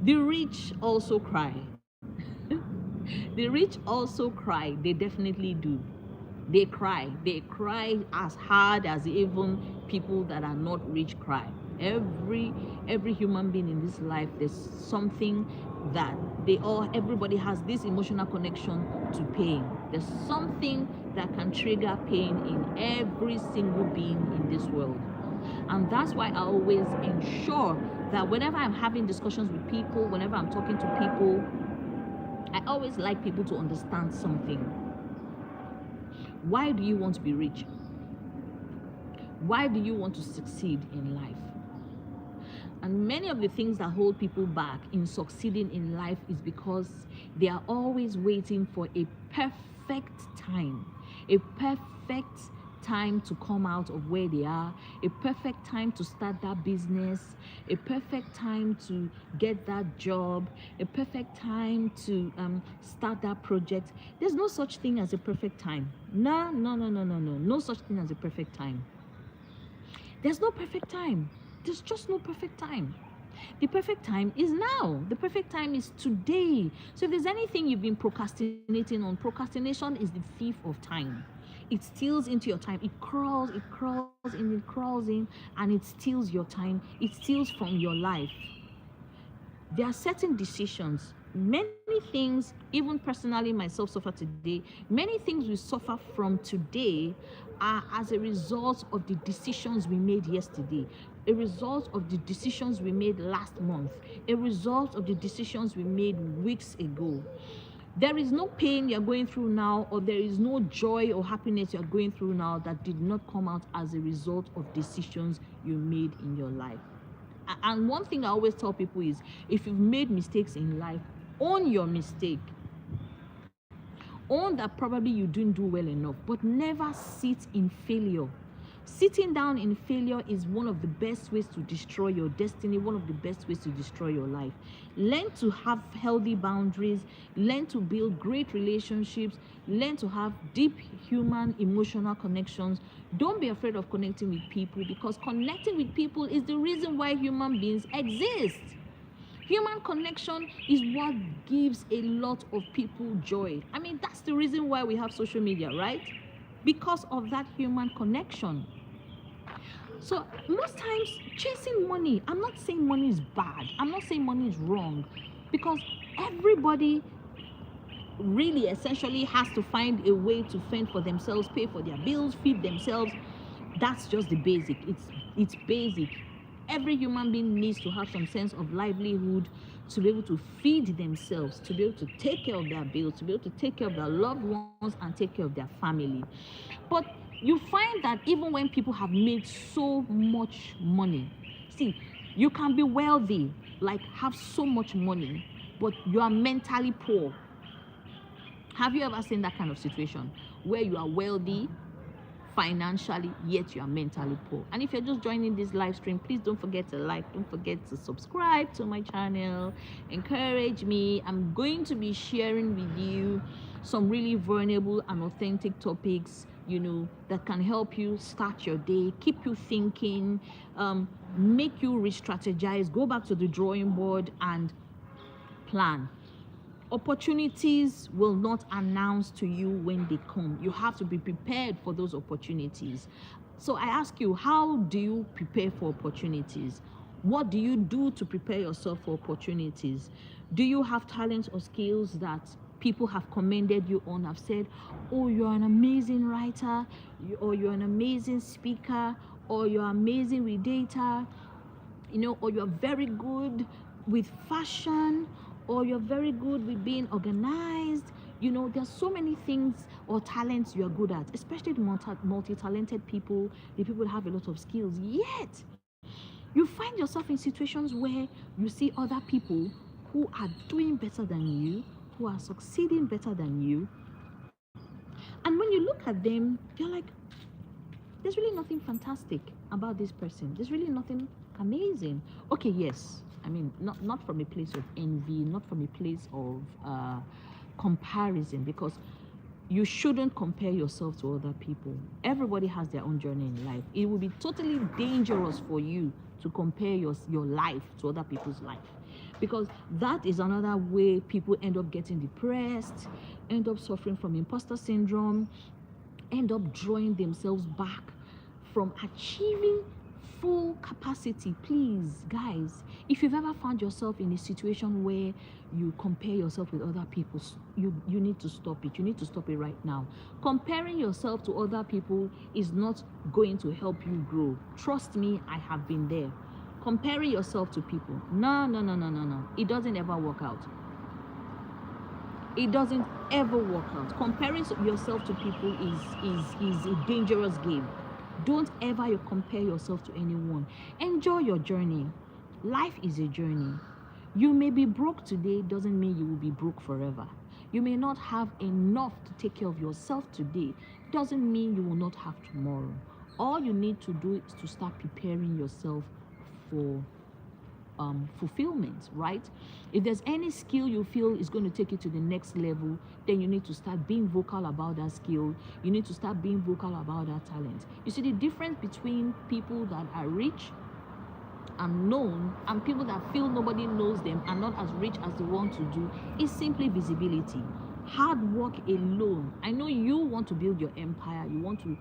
[SPEAKER 1] The rich also cry. The rich also cry. They definitely do. They cry. They cry as hard as even people that are not rich cry. Every human being in this life, there's something that everybody has this emotional connection to pain. There's something that can trigger pain in every single being in this world. And that's why I always ensure that whenever I'm having discussions with people, whenever I'm talking to people, I always like people to understand something. Why do you want to be rich? Why do you want to succeed in life? And many of the things that hold people back in succeeding in life is because they are always waiting for a perfect time. A perfect time to come out of where they are, a perfect time to start that business, a perfect time to get that job, a perfect time to start that project. There's no such thing as a perfect time. No, no, no, no, no, no. No such thing as a perfect time. There's no perfect time. There's just no perfect time. The perfect time is now. The perfect time is today. So if there's anything you've been procrastinating on, procrastination is the thief of time. It steals into your time. It crawls in, and it steals your time. It steals from your life. There are certain decisions, many things, even personally myself suffer today, many things we suffer from today are as a result of the decisions we made yesterday, a result of the decisions we made last month, a result of the decisions we made weeks ago. There is no pain you're going through now, or there is no joy or happiness you're going through now that did not come out as a result of decisions you made in your life. And one thing I always tell people is, if you've made mistakes in life, own your mistake. Own that probably you didn't do well enough, but never sit in failure. Sitting down in failure is one of the best ways to destroy your destiny, one of the best ways to destroy your life. Learn to have healthy boundaries, learn to build great relationships, learn to have deep human emotional connections. Don't be afraid of connecting with people, because connecting with people is the reason why human beings exist. Human connection is what gives a lot of people joy. I mean, that's the reason why we have social media, right? Because of that human connection. So most times chasing money, I'm not saying money is bad, I'm not saying money is wrong, because everybody really essentially has to find a way to fend for themselves, pay for their bills, feed themselves. That's just the basic. It's basic. Every human being needs to have some sense of livelihood, to be able to feed themselves, to be able to take care of their bills, to be able to take care of their loved ones and take care of their family. But you find that even when people have made so much money, see, you can be wealthy, like have so much money, but you are mentally poor. Have you ever seen that kind of situation where you are wealthy financially, yet you are mentally poor? And if you're just joining this live stream, please don't forget to like, don't forget to subscribe to my channel, encourage me. I'm going to be sharing with you some really vulnerable and authentic topics, that can help you start your day, keep you thinking, make you re-strategize, go back to the drawing board and plan. Opportunities will not announce to you when they come. You have to be prepared for those opportunities. So I ask you, how do you prepare for opportunities? What do you do to prepare yourself for opportunities? Do you have talents or skills that people have commended you on, have said, oh, you're an amazing writer, or you're an amazing speaker, or you're amazing with data, or you're very good with fashion, or you're very good with being organized. There's so many things or talents you're good at, especially the multi-talented people, the people that have a lot of skills. Yet you find yourself in situations where you see other people who are doing better than you, who are succeeding better than you, and when you look at them, you're like, there's really nothing fantastic about this person. There's really nothing amazing. Okay, yes. I mean, not from a place of envy, not from a place of comparison, because you shouldn't compare yourself to other people. Everybody has their own journey in life. It will be totally dangerous for you to compare your life to other people's life, because that is another way people end up getting depressed, end up suffering from imposter syndrome, end up drawing themselves back from achieving full capacity. Please, guys, if you've ever found yourself in a situation where you compare yourself with other people, you need to stop it. You need to stop it right now. Comparing yourself to other people is not going to help you grow. Trust me, I have been there. Comparing yourself to people, no, it doesn't ever work out. It doesn't ever work out. Comparing yourself to people is a dangerous game. Don't ever compare yourself to anyone. Enjoy your journey. Life is a journey. You may be broke today, doesn't mean you will be broke forever.
[SPEAKER 2] You may not have enough to take care of yourself today. Doesn't mean you will not have tomorrow. All you need to do is to start preparing yourself for fulfillment, right? If there's any skill you feel is going to take you to the next level, then you need to start being vocal about that skill. You need to start being vocal about that talent. You see, the difference between people that are rich and known and people that feel nobody knows them and not as rich as they want to do is simply visibility. Hard work alone. I know you want to build your empire. You want to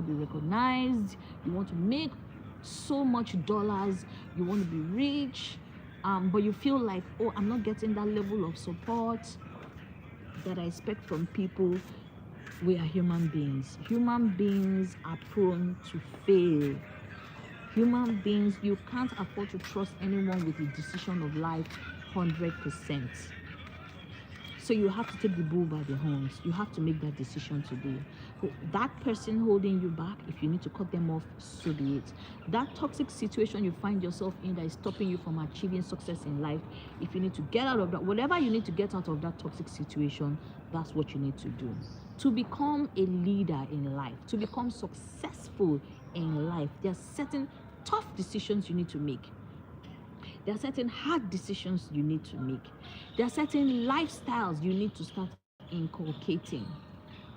[SPEAKER 2] be recognized. You want to make so much dollars. You want to be rich. But you feel like, oh, I'm not getting that level of support that I expect from people. We are human beings. Human beings are prone to fail. Human beings, you can't afford to trust anyone with the decision of life 100%. So you have to take the bull by the horns. You have to make that decision today. That person holding you back, if you need to cut them off, so be it. That toxic situation you find yourself in that is stopping you from achieving success in life, if you need to get out of that, whatever you need to get out of that toxic situation, that's what you need to do. To become a leader in life, to become successful in life, there are certain tough decisions you need to make. There are certain hard decisions you need to make. There are certain lifestyles you need to start inculcating.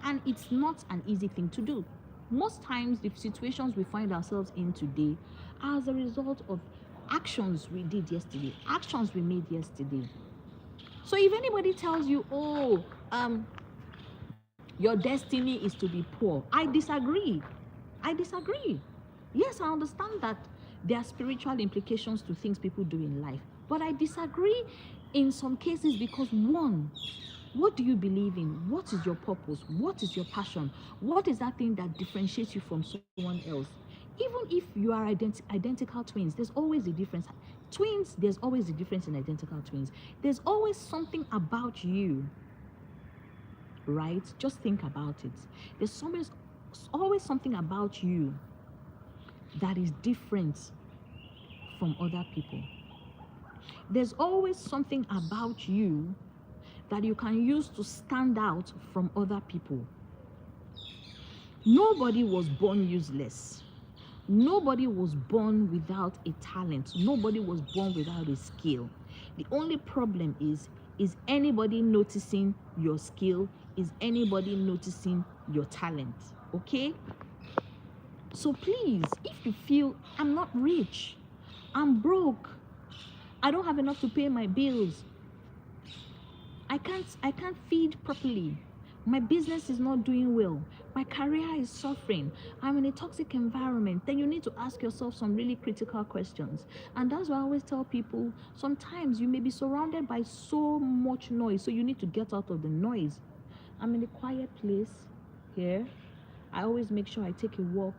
[SPEAKER 2] And it's not an easy thing to do. Most times, the situations we find ourselves in today are as a result of actions we did yesterday, actions we made yesterday. So if anybody tells you, oh, your destiny is to be poor, I disagree. I disagree. Yes, I understand that there are spiritual implications to things people do in life, but I disagree in some cases because one, what do you believe in? What is your purpose? What is your passion? What is that thing that differentiates you from someone else? Even if you are identical twins, there's always a difference. Twins, there's always a difference in identical twins. There's always something about you, right? Just think about it. There's always something about you that is different from other people. There's always something about you that you can use to stand out from other people. Nobody was born useless. Nobody was born without a talent. Nobody was born without a skill. The only problem is anybody noticing your skill? Is anybody noticing your talent? Okay? So please, if you feel I'm not rich, I'm broke, I don't have enough to pay my bills, I can't feed properly, my business is not doing well, my career is suffering, I'm in a toxic environment, then you need to ask yourself some really critical questions. And that's why I always tell people, sometimes you may be surrounded by so much noise, so you need to get out of the noise. I'm in a quiet place here. I always make sure I take a walk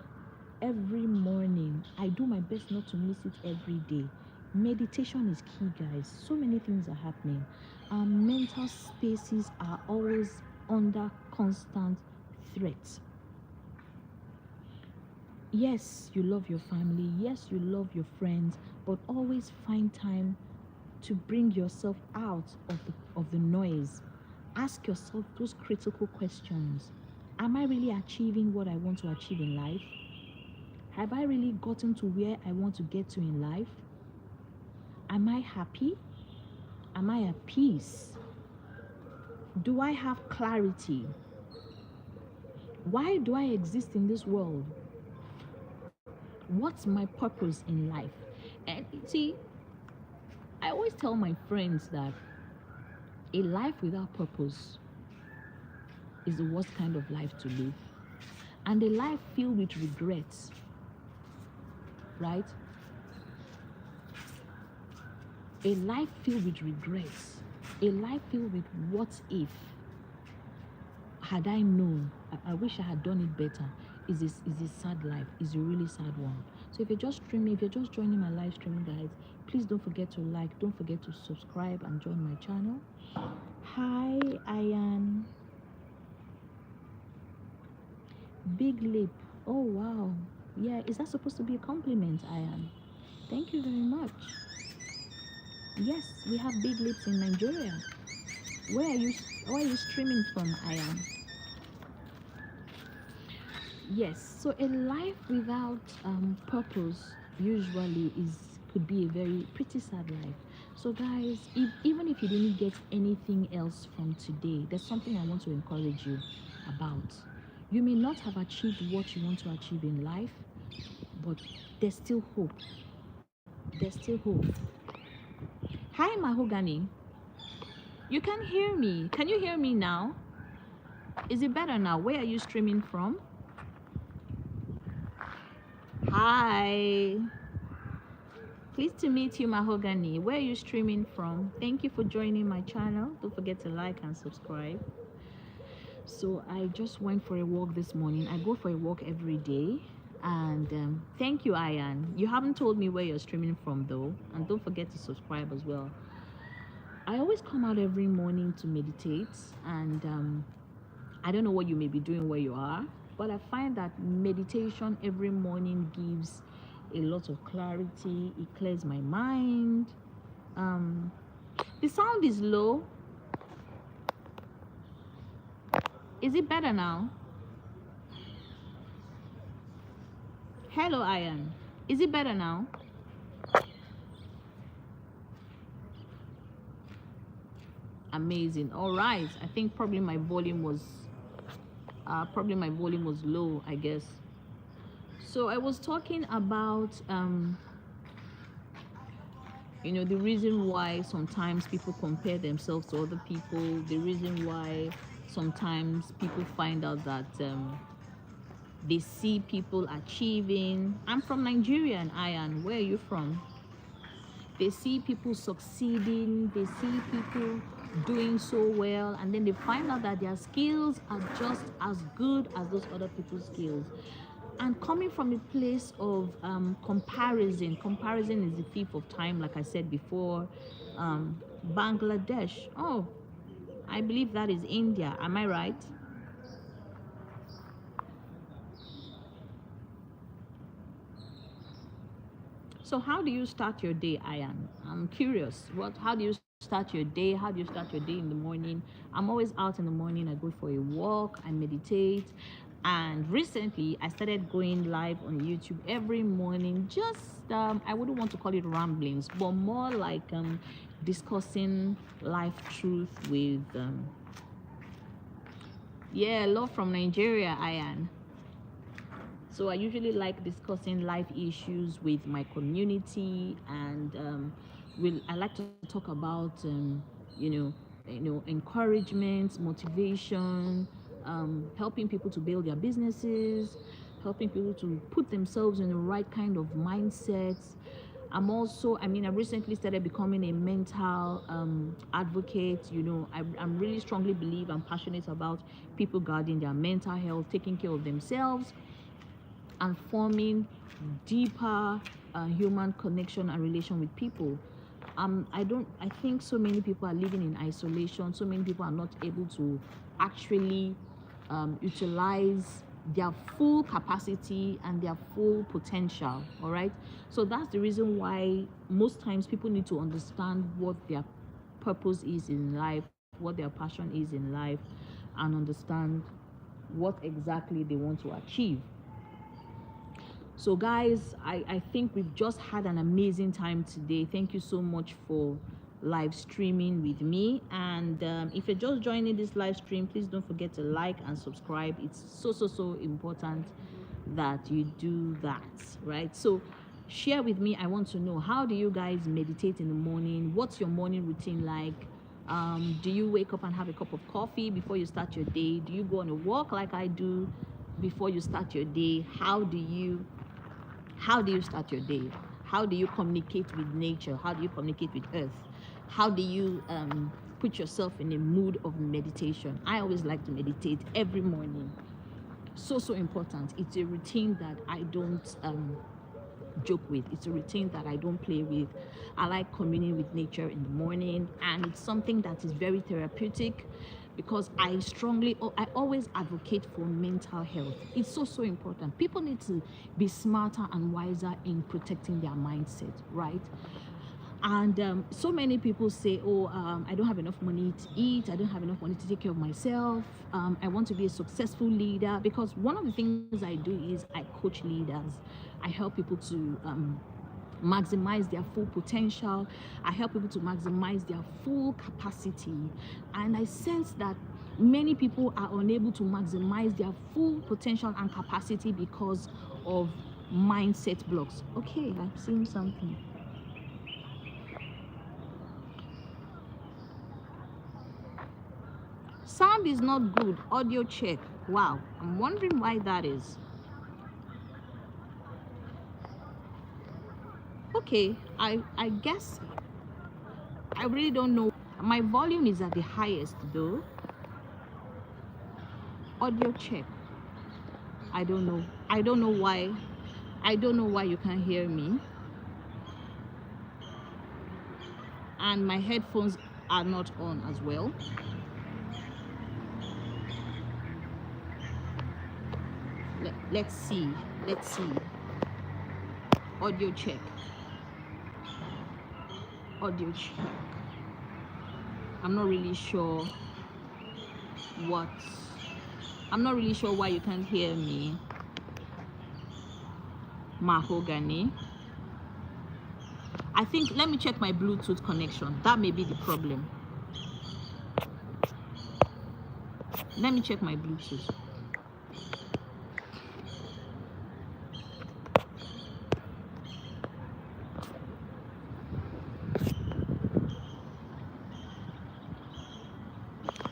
[SPEAKER 2] every morning. I do my best not to miss it every day. Meditation is key, guys. So many things are happening. Our mental spaces are always under constant threat. Yes, you love your family. Yes, you love your friends, but always find time to bring yourself out of the noise. Ask yourself those critical questions. Am I really achieving what I want to achieve in life? Have I really gotten to where I want to get to in life? Am I happy? Am I at peace? Do I have clarity? Why do I exist in this world? What's my purpose in life? And see, I always tell my friends that a life without purpose is the worst kind of life to live. And a life filled with regrets, right? A life filled with regrets, a life filled with what if, had I known, I wish I had done it better, is a sad life, is a really sad one. So if you're just streaming, if you're just joining my live stream, guys, please don't forget to like, don't forget to subscribe and join my channel. Hi, Ayan. Big lip. Oh wow. Yeah, is that supposed to be a compliment, Ayan? Thank you very much. Yes, we have big lips in Nigeria. Where are you Where are you streaming from, Ian? Yes, so a life without purpose usually is could be a very pretty sad life. So guys, even if you didn't get anything else from today, there's something I want to encourage you about. You may not have achieved what you want to achieve in life, but there's still hope. There's still hope. Hi, Mahogany. You can hear me. Can you hear me now? Is it better now? Where are you streaming from? Hi. Pleased to meet you, Mahogany. Where are you streaming from? Thank you for joining my channel. Don't forget to like and subscribe. So I just went for a walk this morning. I go for a walk every day. And thank you, Ayan. You haven't told me where you're streaming from, though. And don't forget to subscribe as well. I always come out every morning to meditate. And I don't know what you may be doing where you are, but I find that meditation every morning gives a lot of clarity. It clears my mind. Um, the sound is low. Is it better now? Hello, Ian. Is it better now? Amazing. All right. I think probably my volume was low, I guess. So I was talking about the reason why sometimes people compare themselves to other people, the reason why sometimes people find out that they see people achieving. I'm from Nigeria, and Ayan, where are you from? They see people succeeding, they see people doing so well, and then they find out that their skills are just as good as those other people's skills. And coming from a place of comparison is the thief of time, like I said before. Bangladesh, oh, I believe that is India, am I right? So how do you start your day, Ayan? I'm curious. How do you start your day? How do you start your day in the morning? I'm always out in the morning. I go for a walk. I meditate. And recently, I started going live on YouTube every morning. Just I wouldn't want to call it ramblings, but more like discussing life truth with love from Nigeria, Ayan. So I usually like discussing life issues with my community, and I like to talk about you know encouragement, motivation, helping people to build their businesses, helping people to put themselves in the right kind of mindsets. I recently started becoming a mental advocate. I'm really strongly believe I'm passionate about people guarding their mental health, taking care of themselves, and forming deeper human connection and relation with people. I think so many people are living in isolation. So many people are not able to actually utilize their full capacity and their full potential. All right. So that's the reason why most times people need to understand what their purpose is in life, what their passion is in life, and understand what exactly they want to achieve. So guys, I think we've just had an amazing time today. Thank you so much for live streaming with me. And if you're just joining this live stream, please don't forget to like and subscribe. It's so important that you do that, right? So share with me. I want to know, how do you guys meditate in the morning? What's your morning routine like? Do you wake up and have a cup of coffee before you start your day? Do you go on a walk like I do before you start your day? How do you start your day? How do you communicate with nature? How do you communicate with earth? How do you put yourself in a mood of meditation? I always like to meditate every morning. So important. It's a routine that I don't joke with. It's a routine that I don't play with. I like communing with nature in the morning, and it's something that is very therapeutic, because I always advocate for mental health. It's so important. People need to be smarter and wiser in protecting their mindset, right? And so many people say, oh, I don't have enough money to eat, I don't have enough money to take care of myself, I want to be a successful leader. Because one of the things I do is I coach leaders. I help people to maximize their full potential. I help people to maximize their full capacity. And I sense that many people are unable to maximize their full potential and capacity because of mindset blocks. Okay, I'm seeing something. Sound is not good. Audio check. Wow, I'm wondering why that is. Okay, I guess I really don't know. My volume is at the highest though. Audio check. I don't know. I don't know why. I don't know why you can't hear me. And my headphones are not on as well. Let's see. Let's see. Audio check. Audio check. I'm not really sure what. I'm not really sure why you can't hear me. Mahogany. I think, let me check my Bluetooth connection. That may be the problem. Let me check my Bluetooth.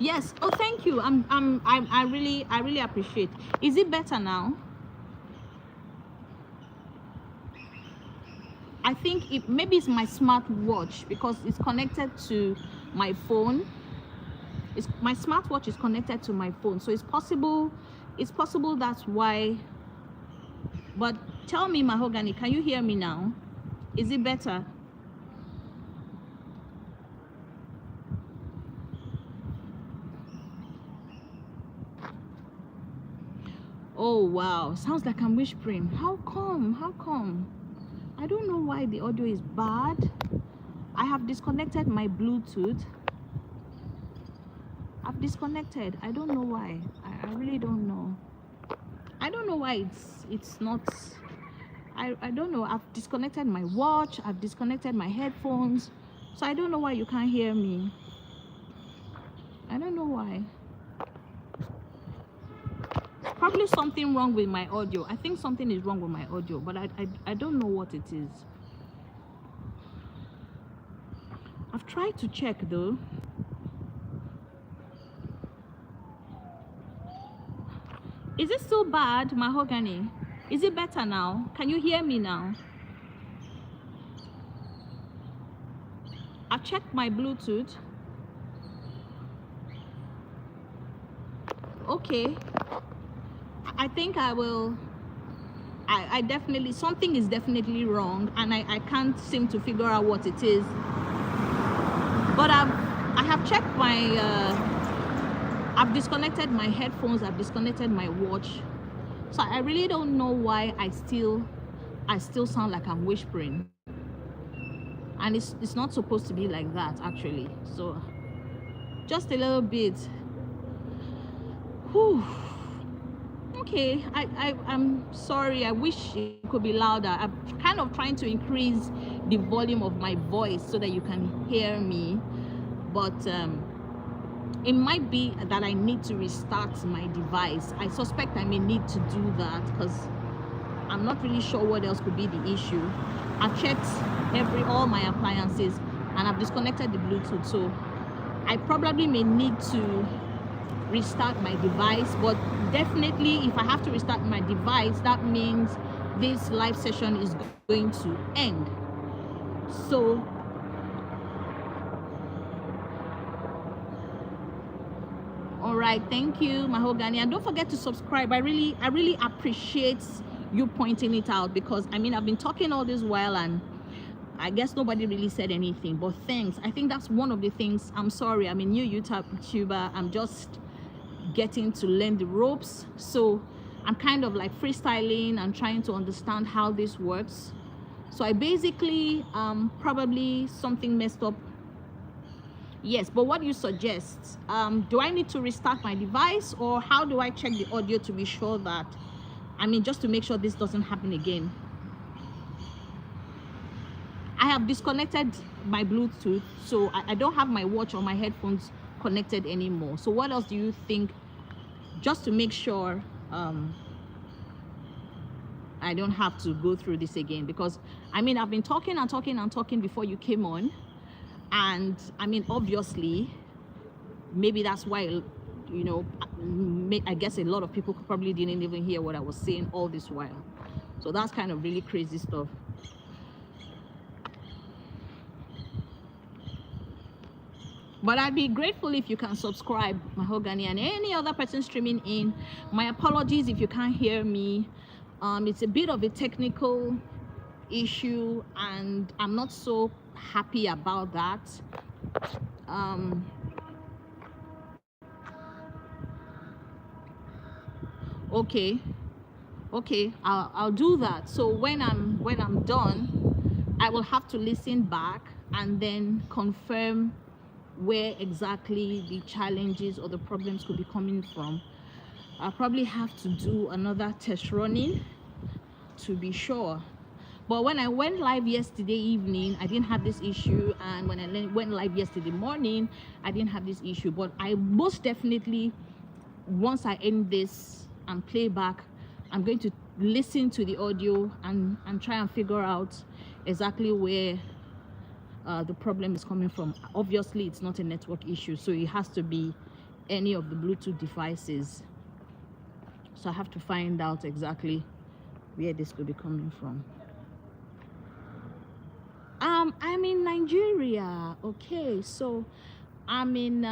[SPEAKER 2] Yes. Oh, thank you. I really appreciate. Is it better now? I think maybe it's my smartwatch because it's connected to my phone. My smartwatch is connected to my phone, so it's possible that's why. But tell me, Mahogany, can you hear me now? Is it better? Oh wow, sounds like I'm whispering. How come? I don't know why the audio is bad. I have disconnected my Bluetooth. I've disconnected. I don't know why. I really don't know. I don't know why it's not. I don't know. I've disconnected my watch. I've disconnected my headphones. So I don't know why you can't hear me. I don't know why. Probably something wrong with my audio. I think something is wrong with my audio, but I don't know what it is. I've tried to check though. Is it still bad, Mahogany? Is it better now? Can you hear me now? I've checked my Bluetooth. Okay. I think I will. I definitely, something is definitely wrong, and I can't seem to figure out what it is. But I have checked my. I've disconnected my headphones. I've disconnected my watch. So I really don't know why I still sound like I'm whispering. And it's not supposed to be like that actually. So just a little bit. Whew. Okay, I'm sorry. I wish it could be louder. I'm kind of trying to increase the volume of my voice so that you can hear me, but it might be that I need to restart my device. I suspect I may need to do that because I'm not really sure what else could be the issue. I've checked all my appliances and I've disconnected the Bluetooth, so I probably may need to restart my device. But definitely if I have to restart my device, that means this live session is going to end. So all right, thank you, Mahogany, and don't forget to subscribe. I really appreciate you pointing it out, because I mean I've been talking all this while and I guess nobody really said anything, but thanks. I think that's one of the things. I'm sorry, I'm a new YouTuber. I'm just getting to learn the ropes, so I'm kind of like freestyling and trying to understand how this works. So I basically probably something messed up. Yes, but what do you suggest? Do I need to restart my device, or how do I check the audio to be sure that, I mean, just to make sure this doesn't happen again? I have disconnected my Bluetooth, so I don't have my watch or my headphones connected anymore. So what else do you think, just to make sure I don't have to go through this again? Because I mean, I've been talking and talking and talking before you came on, and I mean, obviously, maybe that's why, you know, I guess a lot of people probably didn't even hear what I was saying all this while. So that's kind of really crazy stuff. But I'd be grateful if you can subscribe, Mahogany, and any other person streaming in. My apologies if you can't hear me. It's a bit of a technical issue, and I'm not so happy about that. Okay, I'll do that. So when I'm done, I will have to listen back and then confirm where exactly the challenges or the problems could be coming from. I'll probably have to do another test running to be sure. But when I went live yesterday evening, I didn't have this issue, and when I went live yesterday morning, I didn't have this issue. But I most definitely, once I end this and play back, I'm going to listen to the audio and try and figure out exactly where the problem is coming from. Obviously, it's not a network issue, so it has to be any of the Bluetooth devices. So I have to find out exactly where this could be coming from. I'm in Nigeria. Okay, so I'm in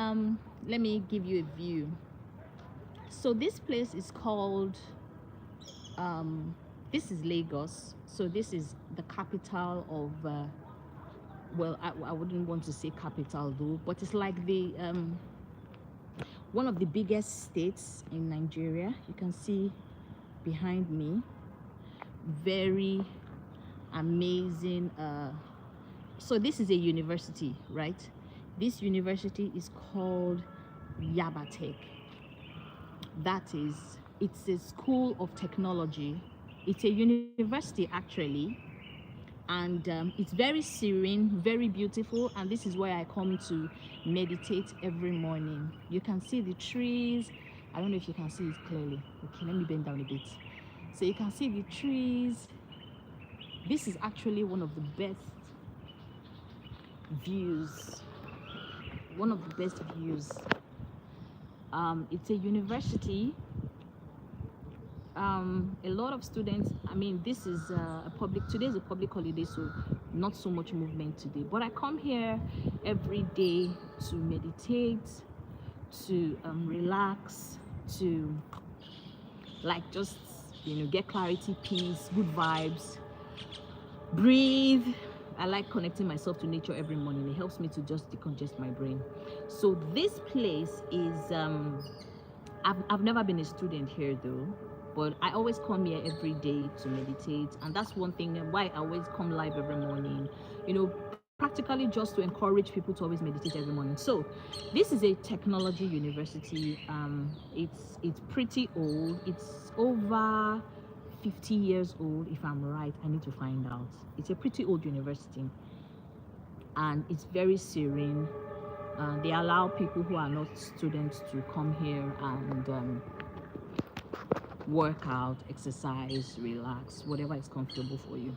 [SPEAKER 2] let me give you a view. So this place is called this is Lagos. So this is the capital of well, I wouldn't want to say capital though, but it's like the one of the biggest states in Nigeria. You can see behind me, very amazing. So this is a university, right? This university is called Yabatech. That is, it's a school of technology. It's a university actually, and it's very serene, very beautiful, and this is where I come to meditate every morning. You can see the trees. I don't know if you can see it clearly. Okay, let me bend down a bit. So you can see the trees. This is actually one of the best views. One of the best views. It's a university. A lot of students, I mean, this is today is a public holiday, so not so much movement today, but I come here every day to meditate, to relax, to like just, you know, get clarity, peace, good vibes, breathe. I like connecting myself to nature every morning. It helps me to just decongest my brain. So this place is I've never been a student here though, but I always come here every day to meditate, and that's one thing why I always come live every morning, you know, practically just to encourage people to always meditate every morning. So this is a technology university. It's pretty old. It's over 50 years old, if I'm right. I need to find out. It's a pretty old university, and it's very serene. They allow people who are not students to come here and work out, exercise, relax, whatever is comfortable for you.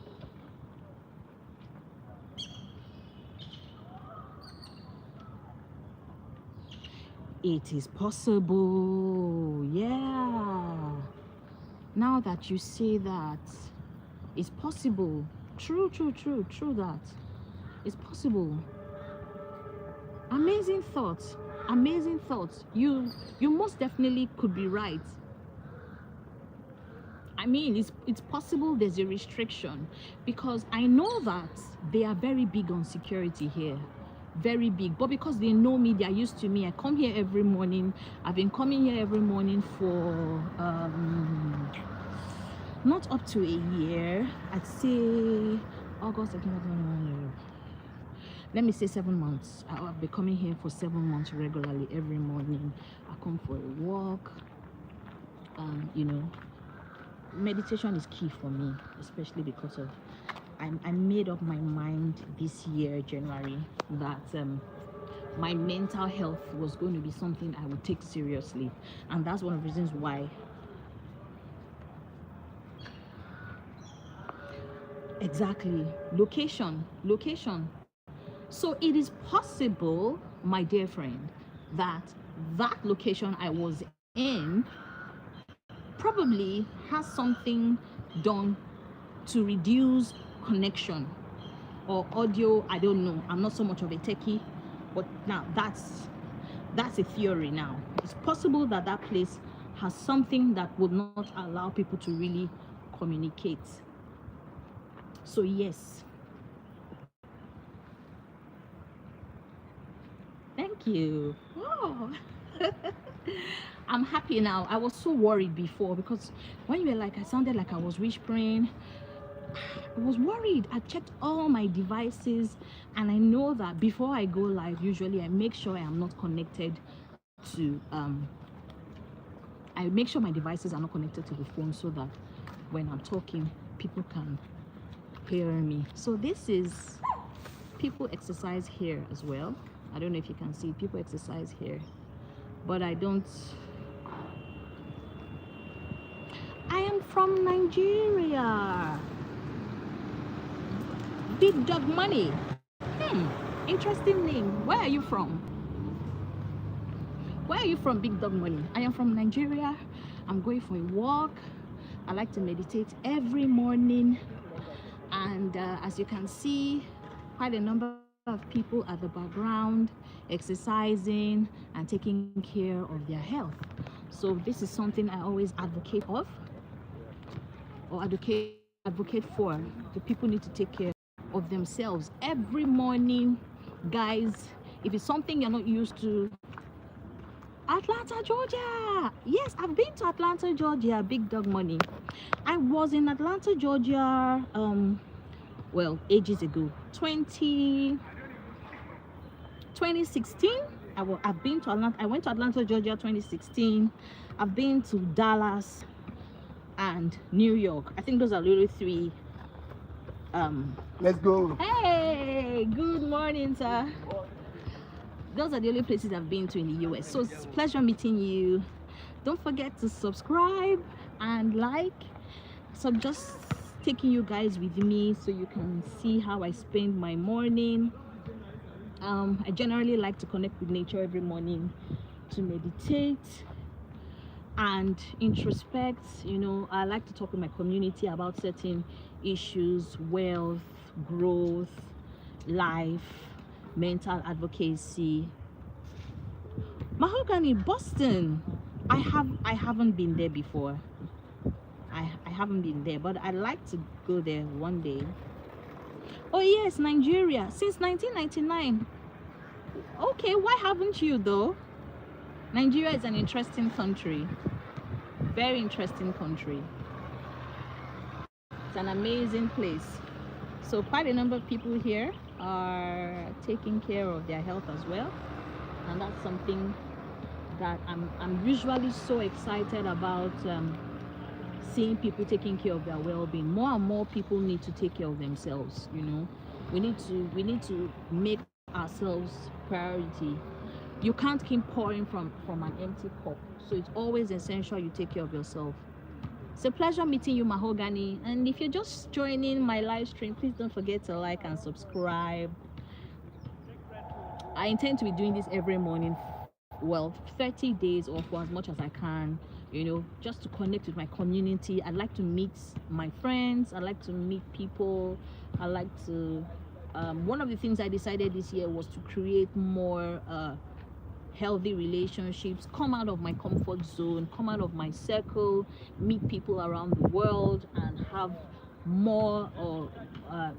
[SPEAKER 2] It is possible, yeah. Now that you say that, it's possible. True that. It's possible. Amazing thoughts. Amazing thoughts. You most definitely could be right. I mean, it's possible there's a restriction, because I know that they are very big on security here. Very big, but because they know me, they are used to me. I come here every morning. I've been coming here every morning for not up to a year. I'd say August, September, let me say 7 months. I'll be coming here for 7 months regularly every morning. I come for a walk. You know, meditation is key for me, especially because of I made up my mind this year, January, that my mental health was going to be something I would take seriously, and that's one of the reasons why. Exactly, location. So it is possible, my dear friend, that that location I was in probably has something done to reduce connection or audio. I don't know, I'm not so much of a techie, but now that's a theory. Now it's possible that that place has something that would not allow people to really communicate. So yes, thank you. Oh. I'm happy now. I was so worried before because when you were like, I sounded like I was whispering. I was worried. I checked all my devices, and I know that before I go live, usually I make sure I am not connected to I make sure my devices are not connected to the phone so that when I'm talking, people can hear me. So this is people exercise here as well. I don't know if you can see people exercise here, but I don't. I am from Nigeria. Big Dog Money. Interesting name. Where are you from? Where are you from, Big Dog Money? I am from Nigeria. I'm going for a walk. I like to meditate every morning. And as you can see, quite a number of people at the background exercising and taking care of their health. So this is something I always advocate of, or advocate for. The people need to take care of themselves every morning, guys. If it's something you're not used to, Atlanta, Georgia. Yes, I've been to Atlanta, Georgia. Big Dog Money. I was in Atlanta, Georgia well, ages ago, 2016. I've been to Atlanta. I went to Atlanta, Georgia 2016. I've been to Dallas and New York. I think those are really three.
[SPEAKER 3] Let's go.
[SPEAKER 2] Hey, good morning, sir. Those are the only places I've been to in the US. So it's a pleasure meeting you. Don't forget to subscribe and like. So I'm just taking you guys with me so you can see how I spend my morning. I generally like to connect with nature every morning to meditate and introspect. You know, I like to talk with my community about certain issues: wealth, growth, life, mental advocacy. Mahogany, Boston. I haven't been there before. I haven't been there, but I'd like to go there one day. Oh yes, Nigeria since 1999. Okay, why haven't you though? Nigeria is an interesting country, very interesting country. It's an amazing place. So quite a number of people here are taking care of their health as well, and that's something that I'm usually so excited about. Seeing people taking care of their well-being. More and more people need to take care of themselves. You know, we need to make ourselves priority. You can't keep pouring from an empty cup, so it's always essential you take care of yourself. It's a pleasure meeting you, Mahogany. And if you're just joining my live stream, please don't forget to like and subscribe. I intend to be doing this every morning, well, 30 days or for as much as I can, you know, just to connect with my community. I like to meet my friends. I like to meet people. I like to one of the things I decided this year was to create more healthy relationships, come out of my comfort zone, come out of my circle, meet people around the world, and have more or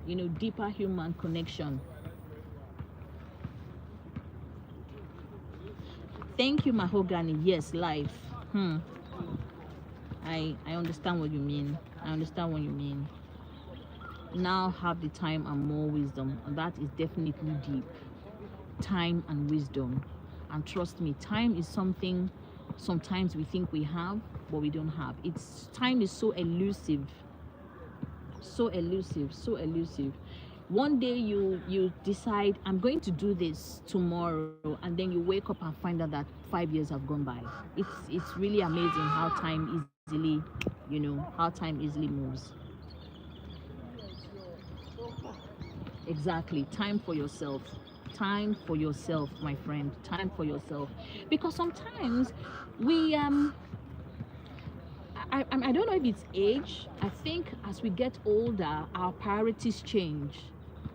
[SPEAKER 2] you know, deeper human connection. Thank you, Mahogany. Yes, life. I understand what you mean. I understand what you mean. now have the time and more wisdom, and that is definitely deep. Time and wisdom. And trust me, time is something sometimes we think we have, but we don't have. It's time is so elusive, so elusive, so elusive. One day you decide I'm going to do this tomorrow, and then you wake up and find out that 5 years have gone by. It's really amazing how time easily, how time easily moves. Exactly. Time for yourself. Time for yourself, my friend. Time for yourself. Because sometimes we I don't know if it's age. I think as we get older, our priorities change.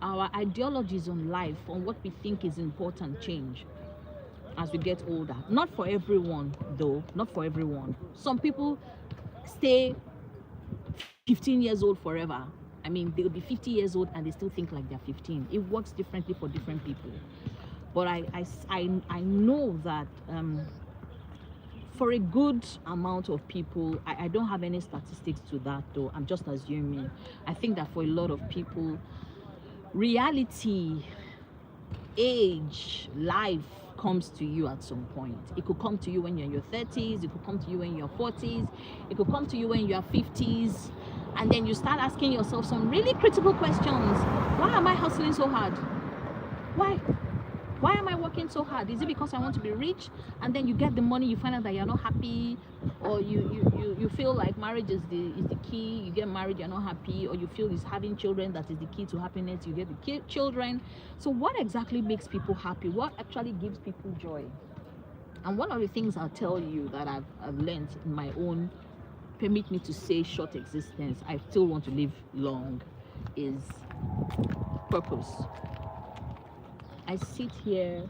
[SPEAKER 2] Our ideologies on life, on what we think is important, change as we get older. Not for everyone, though. Not for everyone. Some people stay 15 years old forever. I mean, they'll be 50 years old and they still think like they're 15. It works differently for different people. But I know that for a good amount of people, I don't have any statistics to that though. I'm just assuming. I think that for a lot of people, reality, age, life comes to you at some point. It could come to you when you're in your 30s, it could come to you when you're 40s, it could come to you when you're 50s, and then you start asking yourself some really critical questions. Why am I hustling so hard? Why? Why am I working so hard? Is it because I want to be rich? And then you get the money, you find out that you're not happy, or you feel like marriage is the key. You get married, you're not happy, or you feel is having children that is the key to happiness. You get the children. So what exactly makes people happy? What actually gives people joy? And one of the things I'll tell you that I've learned in my own, permit me to say, short existence, I still want to live long, is purpose. I sit here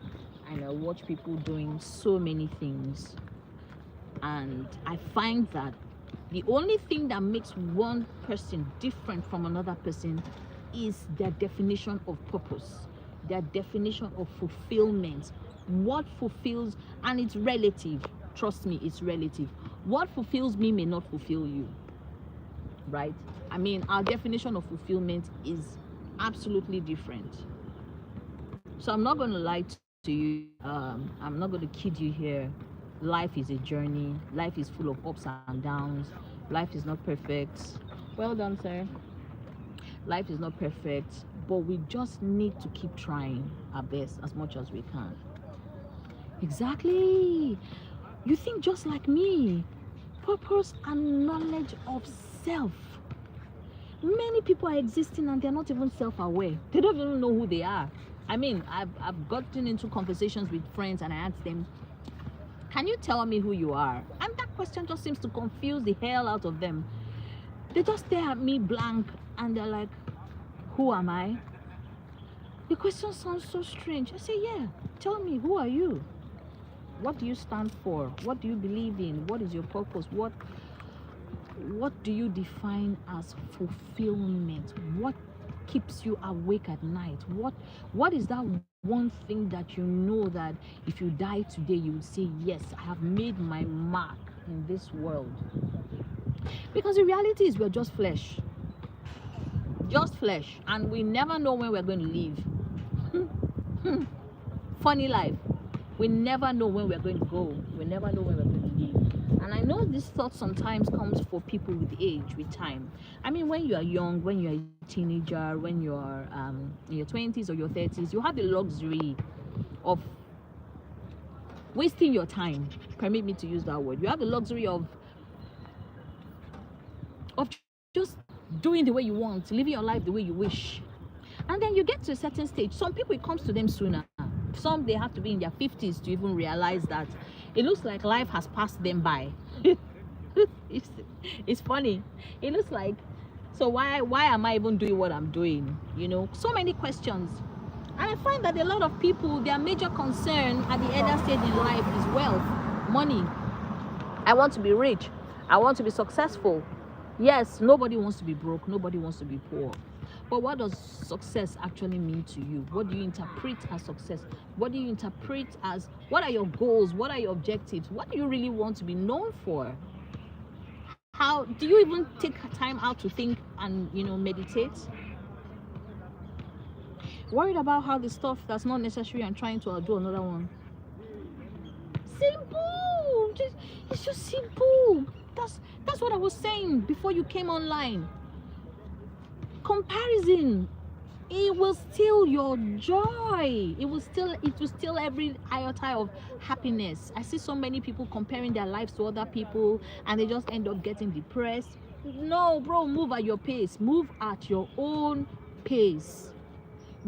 [SPEAKER 2] and I watch people doing so many things, and I find that the only thing that makes one person different from another person is their definition of purpose, their definition of fulfillment. What fulfills, and it's relative, trust me, it's relative. What fulfills me may not fulfill you, right? I mean, our definition of fulfillment is absolutely different. So I'm not going to lie to you. I'm not going to kid you here. Life is a journey. Life is full of ups and downs. Life is not perfect. Well done, sir. Life is not perfect, but we just need to keep trying our best as much as we can. Exactly. You think just like me. Purpose and knowledge of self. Many people are existing and they're not even self-aware. They don't even know who they are. I mean, I've gotten into conversations with friends and I asked them, can you tell me who you are? And that question just seems to confuse the hell out of them. They just stare at me blank and they're like, who am I? The question sounds so strange. I say, yeah, tell me, who are you? What do you stand for? What do you believe in? What is your purpose? What do you define as fulfillment? What keeps you awake at night? What is that one thing that you know that if you die today you would say, yes, I have made my mark in this world? Because the reality is we're just flesh, and we never know when we're going to leave. Funny life. We never know when we're going to go. We never know when we're going to leave. And I know this thought sometimes comes for people with age, with time. I mean, when you are young, when you're a teenager, when you're in your 20s or your 30s, you have the luxury of wasting your time. Permit me to use that word. You have the luxury of just doing the way you want, living your life the way you wish. And then you get to a certain stage. Some people, it comes to them sooner. Some, they have to be in their 50s to even realize that it looks like life has passed them by. It's funny. It looks like, so why am I even doing what I'm doing? So many questions. And I find that a lot of people, their major concern at the elder stage in life is wealth, money. I want to be rich. I want to be successful. Yes, nobody wants to be broke. Nobody wants to be poor. But what does success actually mean to you? What do you interpret as success? What do you interpret as, what are your goals? What are your objectives? What do you really want to be known for? How do you even take time out to think and meditate? Worried about how the stuff that's not necessary and trying to outdo another one. Simple. It's just simple. That's what I was saying before you came online. Comparison, it will steal your joy. It will steal every iota of happiness. I see so many people comparing their lives to other people and they just end up getting depressed. No, bro, move at your pace. Move at your own pace.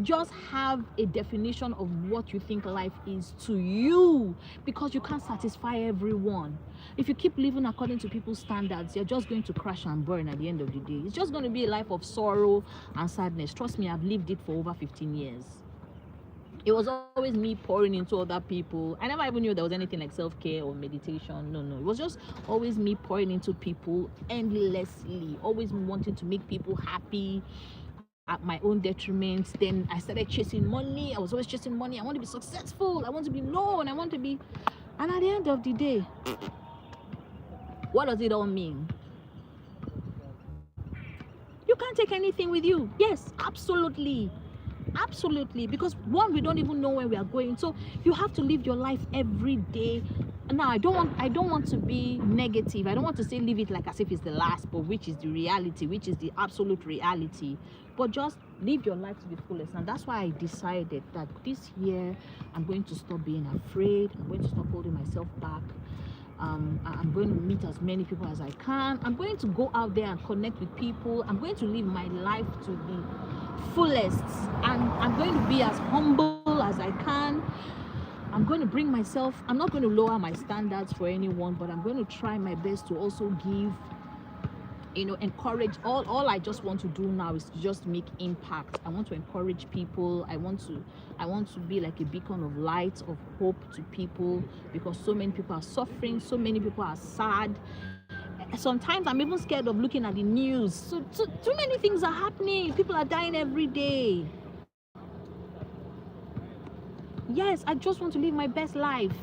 [SPEAKER 2] Just have a definition of what you think life is to you, because you can't satisfy everyone. If you keep living according to people's standards, you're just going to crash and burn at the end of the day. It's just going to be a life of sorrow and sadness. Trust me, I've lived it for over 15 years. It was always me pouring into other people. I never even knew there was anything like self-care or meditation. No, it was just always me pouring into people endlessly, always wanting to make people happy at my own detriment. Then I started chasing money. I was always chasing money. I want to be successful. I want to be known. I want to be. And at the end of the day, what does it all mean? You can't take anything with you. Yes, absolutely, because one, we don't even know where we are going, so you have to live your life every day. Now, I don't want to be negative. I don't want to say live it like as if it's the last, but which is the reality, which is the absolute reality. But just live your life to the fullest. And that's why I decided that this year I'm going to stop being afraid. I'm going to stop holding myself back. I'm going to meet as many people as I can. I'm going to go out there and connect with people. I'm going to live my life to the fullest, and I'm going to be as humble as I can. I'm going to bring myself, I'm not going to lower my standards for anyone, but I'm going to try my best to also give, encourage. All I just want to do now is to just make impact. I want to encourage people. I want to be like a beacon of light, of hope to people, because so many people are suffering, so many people are sad. Sometimes I'm even scared of looking at the news. So too many things are happening. People are dying every day. Yes, I just want to live my best life.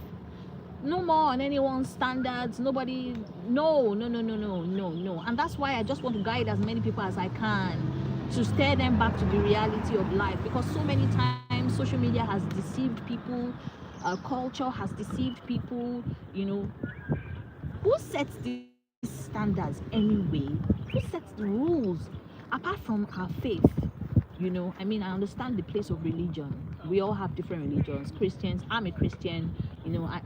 [SPEAKER 2] No more on anyone's standards. Nobody. No. And that's why I just want to guide as many people as I can to steer them back to the reality of life, because so many times social media has deceived people. Culture has deceived people. Who sets these standards anyway? Who sets the rules apart from our faith? I understand the place of religion. We all have different religions. Christians, I'm a Christian.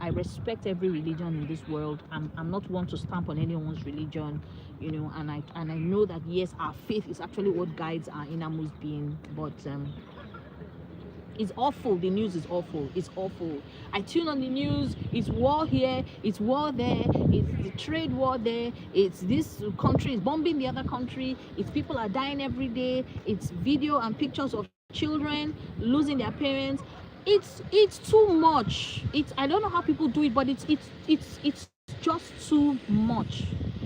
[SPEAKER 2] I respect every religion in this world. I'm not one to stamp on anyone's religion. And I know that yes, our faith is actually what guides our innermost being. But it's awful. The news is awful. It's awful. I tune on the news. It's war here. It's war there. It's the trade war there. It's this country is bombing the other country. It's people are dying every day. It's video and pictures of children losing their parents. It's too much. I don't know how people do it, but it's just too much.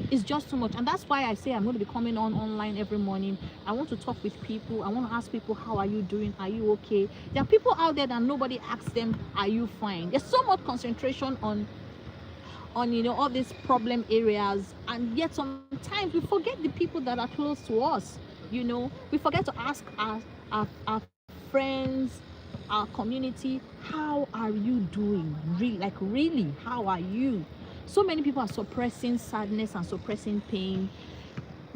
[SPEAKER 2] It's just too much. And that's why I say I'm going to be coming online every morning. I want to talk with people. I want to ask people, how are you doing? Are you okay? There are people out there that nobody asks them, are you fine? There's so much concentration on all these problem areas, and yet sometimes we forget the people that are close to us. We forget to ask our friends, our community, how are you doing? Really, how are you? So many people are suppressing sadness and suppressing pain.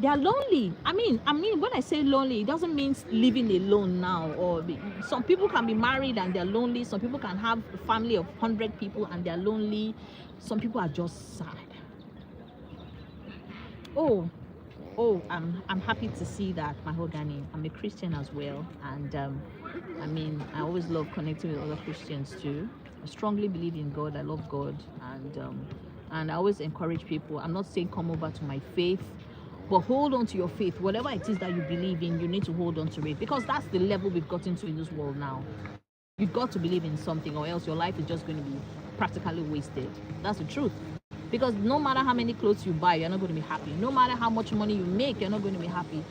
[SPEAKER 2] They are lonely. I mean, when I say lonely, it doesn't mean living alone now. Some people can be married and they're lonely. Some people can have a family of 100 people and they're lonely. Some people are just sad. Oh, I'm happy to see that, Mahogany. I'm a Christian as well, and I always love connecting with other Christians too. I strongly believe in God. I love God, and I always encourage people. I'm not saying come over to my faith, but hold on to your faith. Whatever it is that you believe in, you need to hold on to it, because that's the level we've gotten to in this world now. You've got to believe in something, or else your life is just going to be practically wasted. That's the truth. Because no matter how many clothes you buy, you're not going to be happy. No matter how much money you make, you're not going to be happy.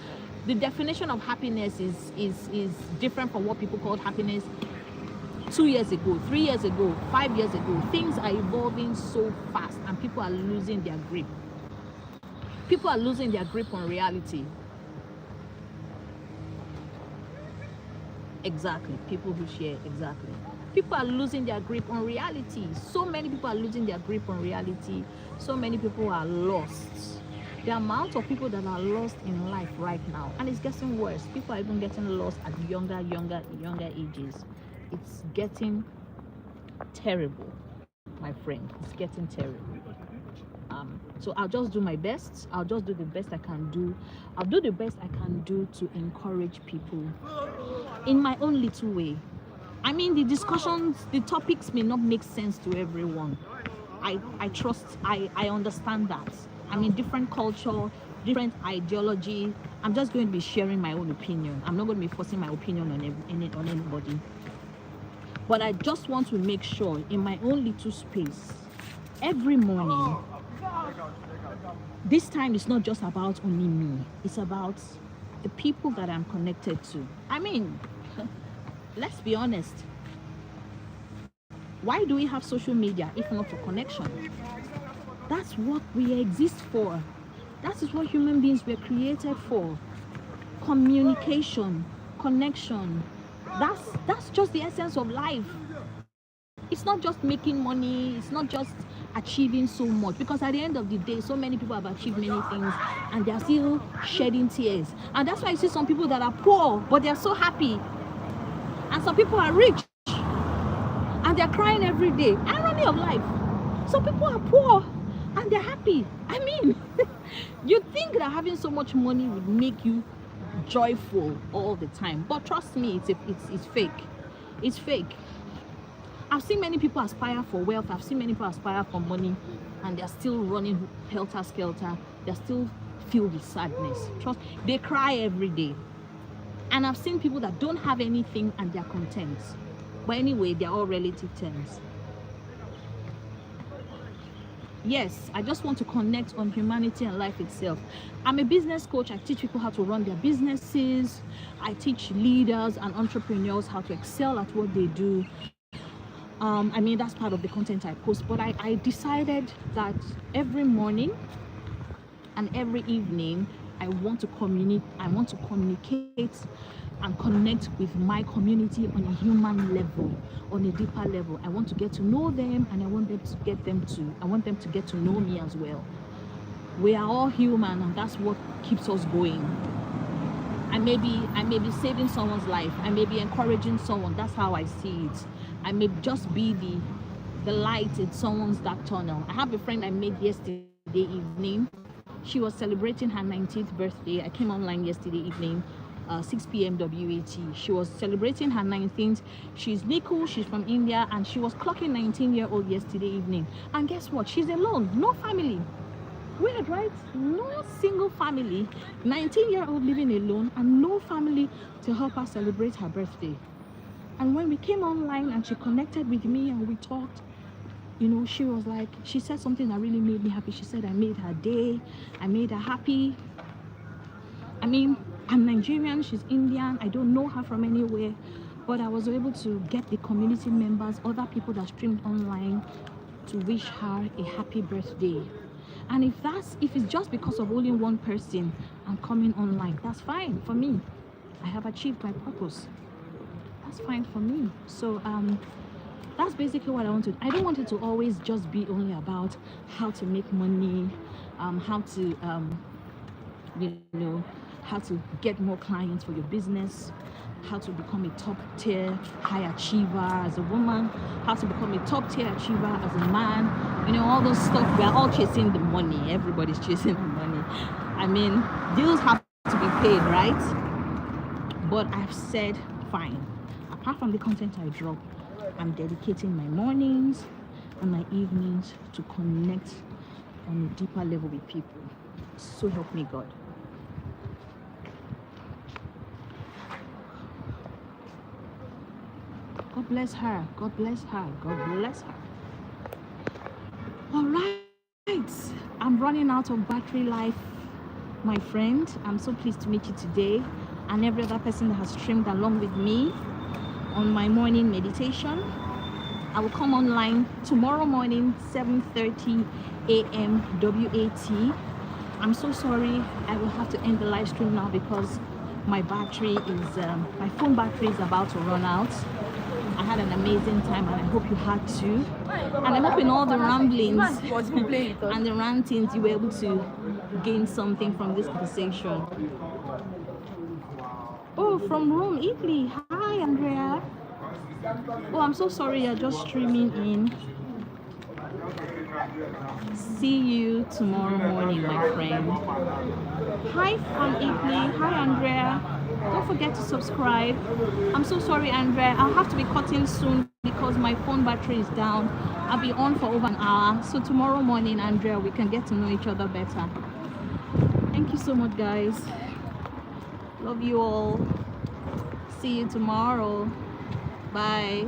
[SPEAKER 2] The definition of happiness is different from what people called happiness 2 years ago, 3 years ago, 5 years ago. Things are evolving so fast, and people are losing their grip. People are losing their grip on reality. Exactly. People who share. Exactly. People are losing their grip on reality. So many people are losing their grip on reality. So many people are lost. The amount of people that are lost in life right now, and it's getting worse. People are even getting lost at younger ages. It's getting terrible, my friend. It's getting terrible. So I'll just do my best. I'll just do the best I can do. I'll do the best I can do to encourage people in my own little way. I mean, the discussions, the topics may not make sense to everyone. I trust, I understand that. I mean, different culture, different ideology. I'm just going to be sharing my own opinion. I'm not going to be forcing my opinion on anybody. But I just want to make sure in my own little space, every morning, this time it's not just about only me. It's about the people that I'm connected to. I mean, let's be honest. Why do we have social media if not for connection? That's what we exist for. That is what human beings were created for. Communication, connection. That's just the essence of life. It's not just making money, it's not just achieving so much, because at the end of the day, so many people have achieved many things and they're still shedding tears. And that's why you see some people that are poor but they're so happy, and some people are rich and they're crying every day. Irony of life. Some people are poor and they're happy. I mean, you think that having so much money would make you joyful all the time, but trust me, it's fake. It's fake. I've seen many people aspire for wealth. I've seen many people aspire for money, and they're still running helter skelter. They're still filled with sadness. Trust, they cry every day. And I've seen people that don't have anything and they're content. But anyway, they're all relative terms. Yes, I just want to connect on humanity and life itself. I'm a business coach. I teach people how to run their businesses. I teach leaders and entrepreneurs how to excel at what they do. I mean, that's part of the content I post. But I decided that every morning and every evening, I want to communicate and connect with my community on a human level, on a deeper level. I want to get to know them, and I want them to get to know me as well. We are all human, and that's what keeps us going. I may be saving someone's life. I may be encouraging someone. That's how I see it. I may just be the light in someone's dark tunnel. I have a friend I met yesterday evening. She was celebrating her 19th birthday. I came online yesterday evening, 6 p.m. WAT. She was celebrating her 19th. She's Niku, she's from India, and she was clocking 19-year-old yesterday evening. And guess what? She's alone, no family. Weird, right? No single family, 19-year-old living alone, and no family to help her celebrate her birthday. And when we came online and she connected with me and we talked, you know, she said something that really made me happy. She said, I made her day, I made her happy. I mean, I'm Nigerian, she's Indian, I don't know her from anywhere, but I was able to get the community members, other people that streamed online, to wish her a happy birthday. And if it's just because of only one person I'm coming online, that's fine for me. I have achieved my purpose. That's fine for me. So that's basically what I want to do. I don't want it to always just be only about how to make money, how to how to get more clients for your business, how to become a top tier high achiever as a woman, how to become a top tier achiever as a man. You know, all those stuff. We are all chasing the money. Everybody's chasing the money. I mean, deals have to be paid, right? But I've said fine. Apart from the content I drop, I'm dedicating my mornings and my evenings to connect on a deeper level with people. So help me God. God bless her. God bless her. God bless her. All right. I'm running out of battery life, my friend. I'm so pleased to meet you today, and every other person that has streamed along with me on my morning meditation. I will come online tomorrow morning, 7:30 a.m. WAT. I'm so sorry. I will have to end the live stream now because
[SPEAKER 1] my battery is my phone battery is about to run out. I had an amazing time, and I hope you had too. And I hope in all the ramblings and the rantings, you were able to gain something from this conversation. Oh, from Rome, Italy. Hi, Andrea. Oh, I'm so sorry, you're just streaming in. See you tomorrow morning, my friend. Hi from Italy. Hi, Andrea. Don't forget to subscribe. I'm so sorry, Andrea. I'll have to be cutting soon because my phone battery is down. I'll be on for over an hour. So tomorrow morning, Andrea, we can get to know each other better. Thank you so much, guys. Love you all. See you tomorrow. Bye.